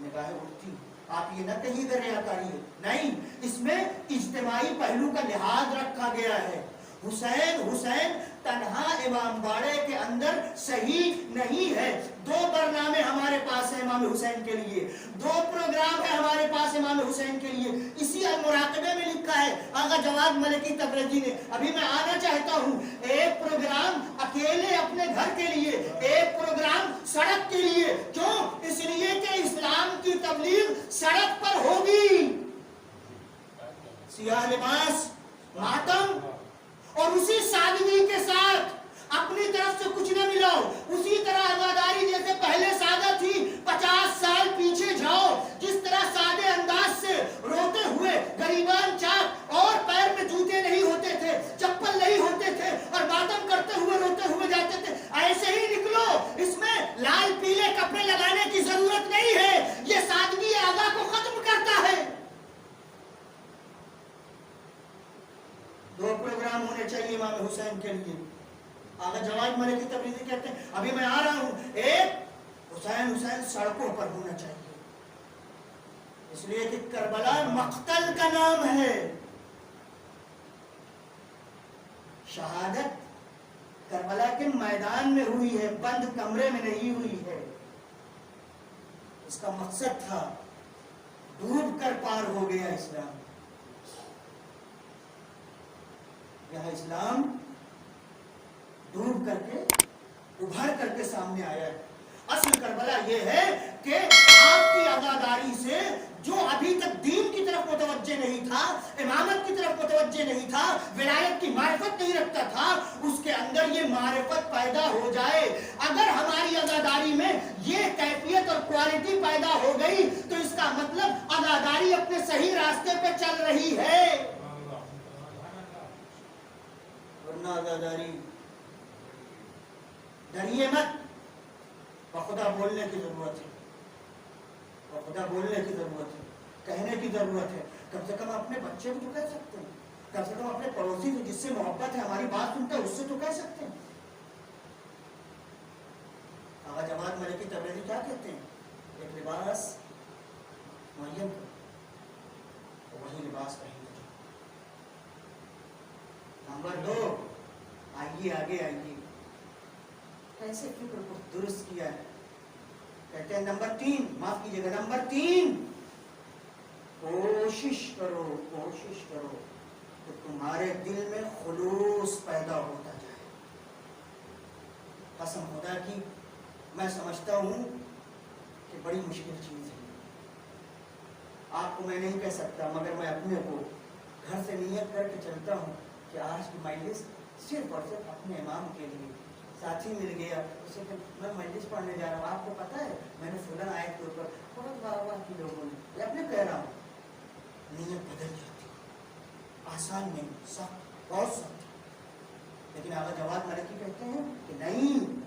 نگاہیں اٹھتی ہیں۔ آپ یہ نہ کہیں کہ ریاکاری ہے، نہیں، اس میں اجتماعی پہلو کا لحاظ رکھا گیا ہے۔ حسین تنہا امام باڑے کے اندر صحیح نہیں ہے۔ 2 برنامے ہمارے پاس ہیں امام حسین کے لیے، 2 پروگرام ہیں ہمارے پاس امام حسین کے لیے۔ اسی المراقبے میں لکھا ہے آقا جواد ملکی تبریزی نے، ابھی میں آنا چاہتا ہوں، ایک پروگرام اکیلے اپنے گھر کے لیے، ایک پروگرام سڑک کے لیے۔ کیوں؟ اس لیے کہ اسلام کی تبلیغ سڑک پر ہوگی۔ سیاہ لباس، ماتم، اور اسی سادگی کے ساتھ اپنی طرف سے کچھ نہ ملاؤ، اسی طرح عزاداری جیسے پہلے سادہ تھی، 50 سال پیچھے جاؤ، جس طرح سادے انداز سے روتے ہوئے غریبان چاک، اور پیر میں جوتے نہیں ہوتے تھے، چپل نہیں ہوتے تھے، اور ماتم کرتے ہوئے روتے ہوئے جاتے تھے، ایسے ہی نکلو۔ اس میں لال پیلے کپڑے لگانے کی ضرورت نہیں ہے، یہ سادگی اعضاء کو ختم کرتا ہے۔ حسین کے لیے. آغا جواد ملکی تبریزی کہتے ہیں ابھی میں آ رہا ہوں, ایک حسین سڑکوں پر ہونا چاہیے, اس لیے کہ کربلا مقتل کا نام ہے. شہادت کربلا کے میدان میں ہوئی ہے, بند کمرے میں نہیں ہوئی ہے. اس کا مقصد تھا ڈوب کر پار ہو گیا اسلام. یہاں اسلام ڈوب کر کے ابھر کر کے سامنے آیا ہے. اصل کربلا یہ ہے کہ آپ کی عزاداری سے جو ابھی تک دین کی طرف متوجہ نہیں تھا, امامت کی طرف متوجہ نہیں تھا, ولایت کی معرفت نہیں رکھتا تھا, اس کے اندر یہ معرفت پیدا ہو جائے. اگر ہماری عزاداری میں یہ کیفیت اور کوالٹی پیدا ہو گئی تو اس کا مطلب عزاداری اپنے صحیح راستے پہ چل رہی ہے. ورنہ عزاداری ڈریے مت, خدا بولنے کی ضرورت ہے, خدا بولنے کی ضرورت ہے, کہنے کی ضرورت ہے. کم سے کم اپنے بچے کو تو کہہ سکتے ہیں, کم سے کم اپنے پڑوسی سے جس سے محبت ہے, ہماری بات سنتا ہے, اس سے تو کہہ سکتے ہیں. آغا جواد ملکی تبریزی کیا کہتے ہیں؟ ایک لباس معین کرو, وہی لباس پہن لو. نمبر 2, آئیے آگے آئیے. کیسے فکر کو درست کیا ہے. کہتے ہیں نمبر 3, معاف کیجیے گا, نمبر 3, کوشش کرو کہ تمہارے دل میں خلوص پیدا ہوتا جائے. قسم خدا کی میں سمجھتا ہوں کہ بڑی مشکل چیز ہے. آپ کو میں نہیں کہہ سکتا, مگر میں اپنے کو گھر سے نیت کر کے چلتا ہوں کہ آج کی مجلس صرف اور صرف اپنے امام کے لیے. ساتھی مل گیا, اسے کہ میں مجلس پڑھنے جا رہا ہوں, آپ کو پتا ہے میں نے فلاں آیت کے اوپر بہت واہ کی لوگوں نے, میں اپنے کہہ رہا ہوں, نیت بدل جاتی. آسان نہیں, سخت, بہت سخت. لیکن آغا جواد ملکی کہتے ہیں کہ نہیں,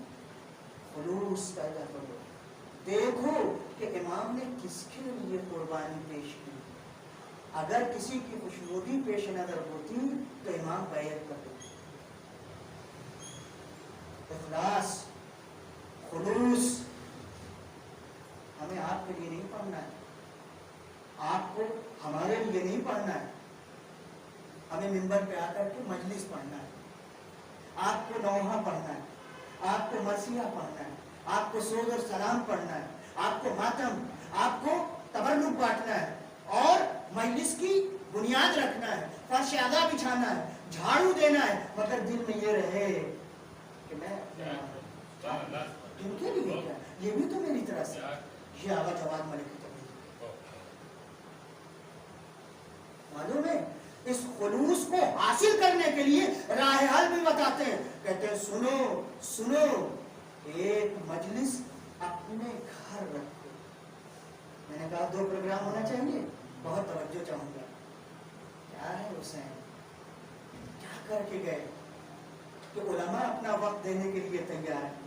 خلوص پیدا کرو. دیکھو کہ امام نے کس کے لیے قربانی پیش کی. اگر کسی کی خوشنودی پیش نظر ہوتی تو امام بیعت کر دیتے. اخلاص, خلوص ہمیں آپ کے لیے نہیں پڑھنا ہے, آپ کو ہمارے لیے نہیں پڑھنا ہے. ہمیں منبر پہ آ کر کے مجلس پڑھنا ہے, آپ کو نوحہ پڑھنا ہے, آپ کو مرثیہ پڑھنا ہے, آپ کو سود اور سلام پڑھنا ہے, آپ کو ماتم, آپ کو تبرک بانٹنا ہے, اور مجلس کی بنیاد رکھنا ہے, فرش ادا بچھانا ہے, جھاڑو دینا ہے, مگر دل میں یہ رہے کہ میں ان کے لیے کیا, یہ بھی تو میری طرح سے. یہ آغا جواد ملکی تبریزی معلوم ہے, اس خلوص کو حاصل کرنے کے لیے راہ حل بھی بتاتے ہیں. کہتے ہیں سنو, ایک مجلس اپنے گھر رکھو. میں نے کہا 2 پروگرام ہونا چاہیے, بہت توجہ چاہوں گا. کیا ہے حسین, کیا کر کے گئے کہ علماء اپنا وقت دینے کے لیے تیار ہیں,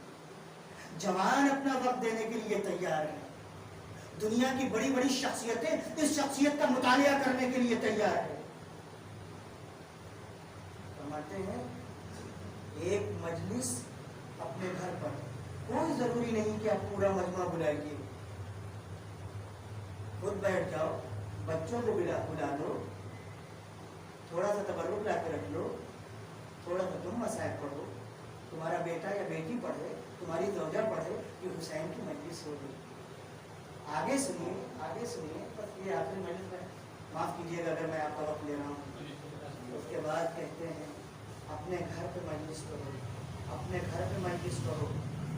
جوان اپنا وقت دینے کے لیے تیار ہیں, دنیا کی بڑی بڑی شخصیتیں اس شخصیت کا مطالعہ کرنے کے لیے تیار ہیں. فرماتے ہیں ایک مجلس اپنے گھر پر, کوئی ضروری نہیں کہ آپ پورا مجمع بلائیے, خود بیٹھ جاؤ, بچوں کو بلا دو, تھوڑا سا تبرک لا کے رکھ لو, تھوڑا سا تم مسائل پڑھو, تمہارا بیٹا یا بیٹی پڑھے, تمہاری زوجہ پڑھے, کہ حسین کی مجلس ہو گئی. آگے سنیے, بس یہ آخری مجلس میں, معاف کیجیے گا اگر میں آپ کا وقت لے رہا ہوں. اس کے بعد کہتے ہیں اپنے گھر پہ مجلس کرو, اپنے گھر پہ مجلس کرو.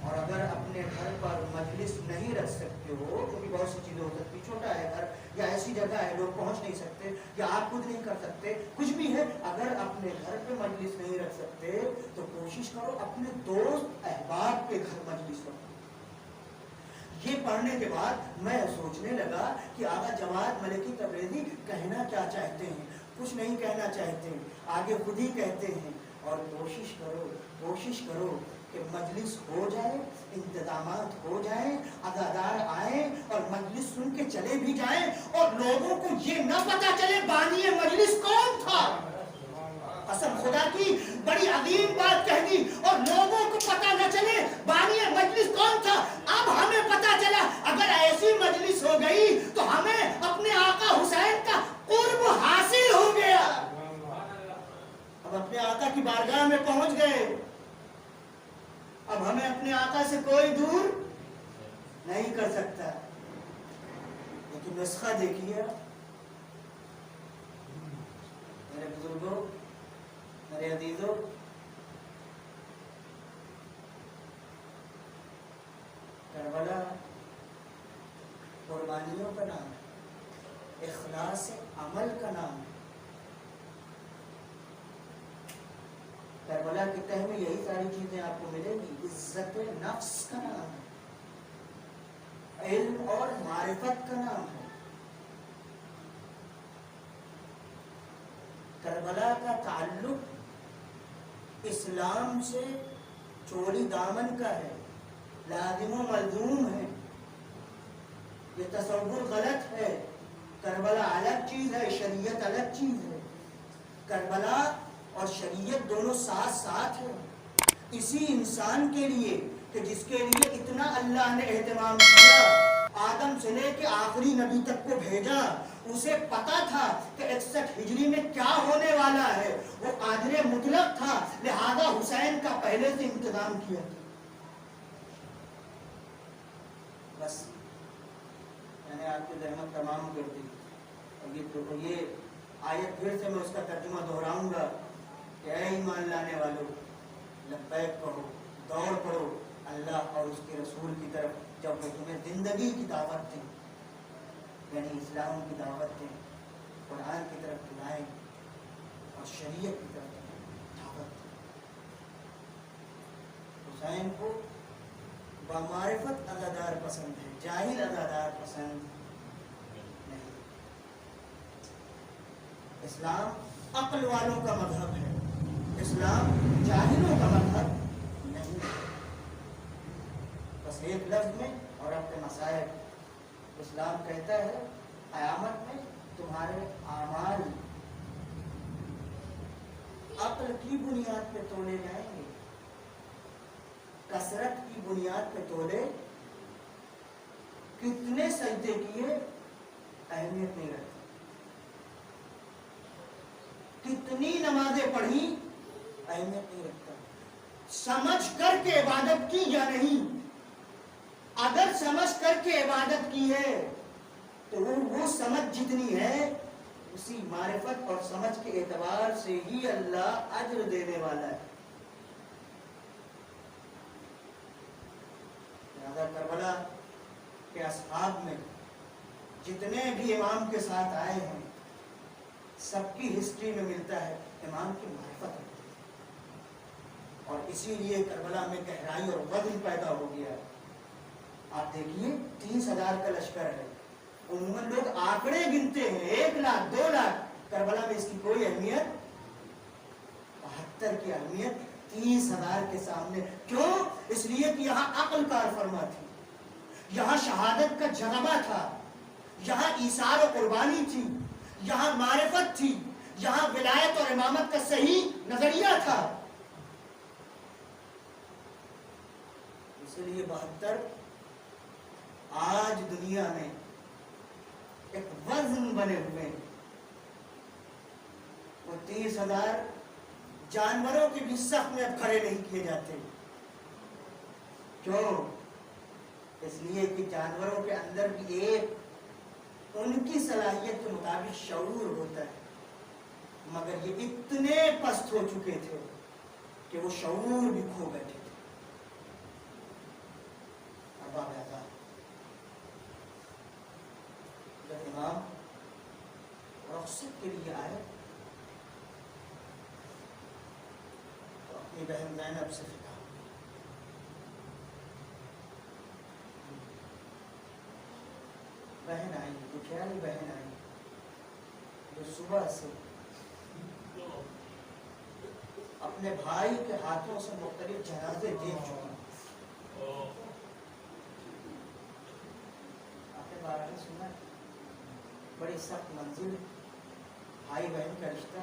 اور اگر اپنے گھر پر مجلس نہیں رکھ سکتے ہو, کیونکہ بہت سی چیزیں ہو سکتی, چھوٹا ہے گھر, یا ایسی جگہ ہے لوگ پہنچ نہیں سکتے, یا آپ خود نہیں کر سکتے, کچھ بھی ہے, اگر اپنے گھر پہ مجلس نہیں رکھ سکتے تو کوشش کرو اپنے دوست احباب کے گھر مجلس کرو. یہ پڑھنے کے بعد میں سوچنے لگا کہ آغا جواد ملکی تبریزی کہنا کیا چاہتے ہیں. کچھ نہیں کہنا چاہتے, آگے خود ہی کہتے ہیں, اور کوشش کرو کہ مجلس ہو جائے, انتظامات ہو جائیں, عزادار آئیں اور مجلس سن کے چلے بھی جائیں, اور لوگوں کو یہ نہ پتا چلے بانی مجلس کون تھا. قسم خدا کی بڑی عظیم بات کہہ دی اور لوگوں کو پتہ نہ چلے بانی مجلس کون تھا. اب ہمیں پتہ چلا اگر ایسی مجلس ہو گئی تو ہمیں اپنے آقا حسین کا قرب حاصل ہو گیا. اب اپنے آقا کی بارگاہ میں پہنچ گئے. اب ہمیں اپنے آقا سے کوئی دور نہیں کر سکتا. لیکن نسخہ دیکھیے میرے بزرگوں، میرے عزیزوں، کربلا قربانیوں کا نام ہے، اخلاص عمل کا نام ہے. کربلا کی تہ میں یہی ساری چیزیں آپ کو ملیں گی. عزت نفس کا نام ہے، علم اور معرفت کا نام ہے. کربلا کا تعلق اسلام سے چوری دامن کا ہے، لازم و ملزوم ہے. یہ تصور غلط ہے. کربلا الگ چیز ہے، شریعت الگ چیز ہے. کربلا اور شریعت دونوں ساتھ ساتھ ہیں. اسی انسان کے لیے کہ جس کے لیے اتنا اللہ نے اہتمام کیا، آدم سے لے کے آخری نبی تک کو بھیجا، اسے پتا تھا کہ 61 ہجری میں کیا ہونے والا ہے. وہ قادر مطلق تھا، لہذا حسین کا پہلے سے انتظام کیا تھا. بس میں نے آپ کی زحمت تمام کر دی. اور یہ آیت پھر سے میں اس کا ترجمہ دہراؤں گا کہ اے ایمان لانے والو، لبیک کہو، دوڑ پڑو اللہ اور اس کے رسول کی طرف جب وہ تمہیں زندگی کی دعوت دیں، یعنی اسلام کی دعوت دیں، قرآن کی طرف بلائیں اور شریعت کی طرف دعوت دیں. حسین کو بمعرفت عزادار پسند ہے، جاہل عزادار پسند نہیں. اسلام عقل والوں کا مذہب ہے، اسلام جاہلوں کا مذہب نہیں ہے. بس ایک لفظ میں اور اپنے مسائل، اسلام کہتا ہے قیامت میں تمہارے اعمال عقل کی بنیاد پہ تولے جائیں گے، کثرت کی بنیاد پہ تولے. کتنے سجدے کیے اہمیت نہیں رکھتی، کتنی نمازیں پڑھی اہمیت نہیں رکھتا. سمجھ کر کے عبادت کی یا نہیں. اگر سمجھ کر کے عبادت کی ہے تو وہ سمجھ جتنی ہے اسی معرفت اور سمجھ کے اعتبار سے ہی اللہ اجر دینے والا ہے. لہذا کربلا کے اصحاب میں جتنے بھی امام کے ساتھ آئے ہیں سب کی ہسٹری میں ملتا ہے امام کی معرفت ہوتی ہے، اور اسی لیے کربلا میں گہرائی اور وزن پیدا ہو گیا ہے. آپ دیکھیے 30,000 کا لشکر ہے. عموماً لوگ آنکڑے گنتے ہیں 1 لاکھ 2 لاکھ. کربلا میں اس کی کوئی اہمیت، 72 کی اہمیت 30,000 کے سامنے. کیوں؟ اس لیے کہ یہاں عقل کار فرما تھی، یہاں شہادت کا جذبہ تھا، یہاں ایثار و قربانی تھی، یہاں معرفت تھی، یہاں ولایت اور امامت کا صحیح نظریہ تھا. اسی لیے 72 آج دنیا میں ایک وزن بنے ہوئے. وہ 30,000 جانوروں کی بھی صف میں اب کھڑے نہیں کیے جاتے. کیوں؟ اس لیے کہ جانوروں کے اندر بھی ایک ان کی صلاحیت کے مطابق شعور ہوتا ہے، مگر یہ اتنے پست ہو چکے تھے کہ وہ شعور بھی کھو بیٹھے تھے. ارباب اعضاء جب امام رخصت کے لیے آئے تو اپنی بہن زینب سے خطاب، بہن آئی، دکھیالی بہن آئی جو صبح سے اپنے بھائی کے ہاتھوں سے مختلف جنازے دیکھ چکی. آپ نے بارے میں سنا ہے، بڑی سخت منزل، بھائی بہن کا رشتہ.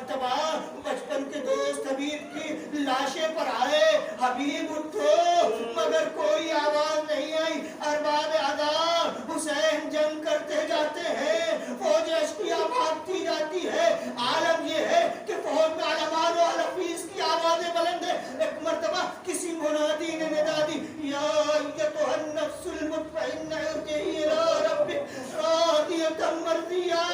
مرتبہ بچپن کے دوست حبیب کی لاشیں پر آئے، حبیب اٹھو، مگر کوئی آواز نہیں آئی۔ ارباب عذاب حسین جنگ کرتے جاتے ہیں، فوج اشقیا بھاگتی جاتی ہے۔ عالم یہ ہے کہ فوج میں علمان و حلفیز کی آوازیں بلند ہیں۔ ایک مرتبہ کسی منادی نے ندا دی، یا ایتھا النفس المطمئنہ ارجعی الی ربک راضیۃ مرضیہ۔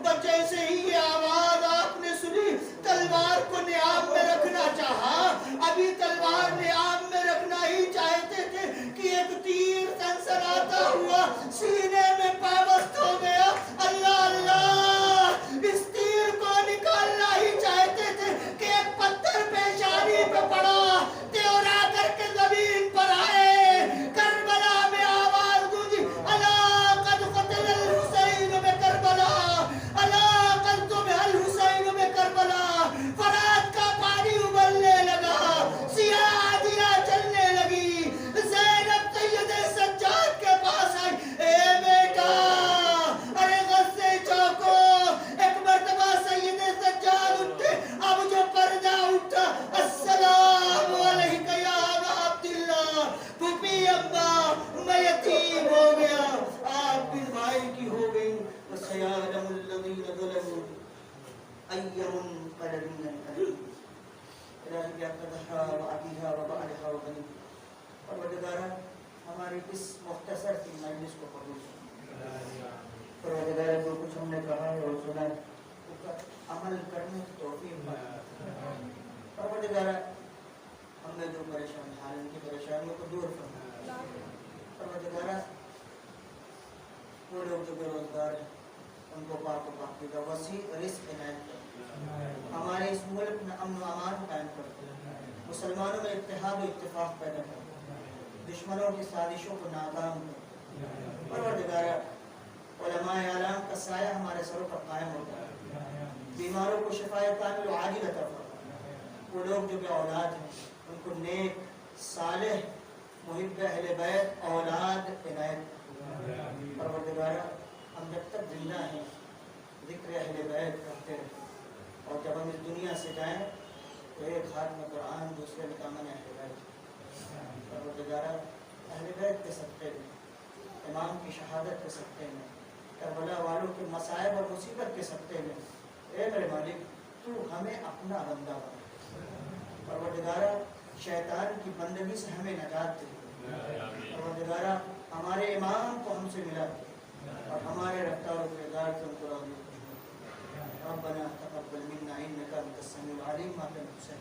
بس جیسے ہی یہ آواز آپ نے سنی، تلوار کو نیام میں رکھنا چاہا۔ ابھی تلوار نیام میں رکھنا ہی چاہتے تھے کہ ایک تیر سنسناتا ہوا سینے میں پیوست ہو گیا۔ اللہ اللہ، اس تیر کو نکالنا ہی چاہتے تھے کہ ایک پتھر پیشانی پہ پڑا، تیورا کر کے زمین پر آئے۔ کربلا میں آواز گونجی، الا قد قتل الحسین بکربلا، الا قد ذبح الحسین بکربلا۔ فرات کا پانی ابلنے لگا، سیاہ آندیاں چلنے لگی۔ زینب سید سجاد کے پاس آئی، اے بیٹا، ارے غصے چوکو۔ ایک مرتبہ سید سجاد اٹھے، اب جو پردہ اٹھا، السلام علیکم یا ابا عبداللہ، پھوپھی ابا میں یتیم ہو گیا، آپ بھی بھائی کی ہو گئی۔ وَسَيَعْلَمُ الَّذِينَ ظَلَمُوا أَيَّ مُنقَلَبٍ يَنقَلِبُونَ إِلَىٰ بِعَقْبَتِهَا وَأَبِيهَا وَبَعْلِهَا وَبَنِيهَا۔ پروردگارہ ہماری اس مختصر سی مجلس کو قبول فرما۔ پروردگارہ جو کچھ ہم نے کہا ہے اور سنا ہے اس پر عمل کرنے کی توفیق عطا۔ پروردگارہ ہم میں جو پریشان حال ان کی پریشانیوں کو دور فرما۔ پروردگارہ وہ لوگ جو بے روزگار ہیں ان کو پاک و پاکیزہ وسیع رزق عنایت کر، ہمارے اس ملک میں امن و امان قائم کر، مسلمانوں میں اتحاد و اتفاق پیدا کر، دشمنوں کی سازشوں کو ناکام کر۔ پروردگارہ علماء اعلام کا سایہ ہمارے سروں پر قائم ہوتا ہے، بیماروں کو شفائے کامل و عاجل عطا فرما۔ وہ لوگ جو بے اولاد ہیں ان کو نیک صالح محب اہل بیت اولاد عنایت۔ پروردگارہ ہم جب تک زندہ ہیں ذکر اہل بیت کرتے رہیں، اور جب ہم اس دنیا سے جائیں تو ایک ہاتھ میں قرآن دوسرے میں دامن اہل بیت۔ پروردگارہ اہل بیت کے صدقے میں، امام کی شہادت کے صدقے میں، کربلا والوں کے مصائب اور مصیبت کے صدقے میں، اے میرے مالک تو ہمیں اپنا بندہ بنا۔ پروردگارہ شیطان کی بندگی سے ہمیں نجات دے۔ پروردگارہ ہمارے امام کو ہم سے ملا اور ہمارے رفتار و کردار سے ان کو راضی کر۔ ربنا تقبل منا انك انت السميع العليم۔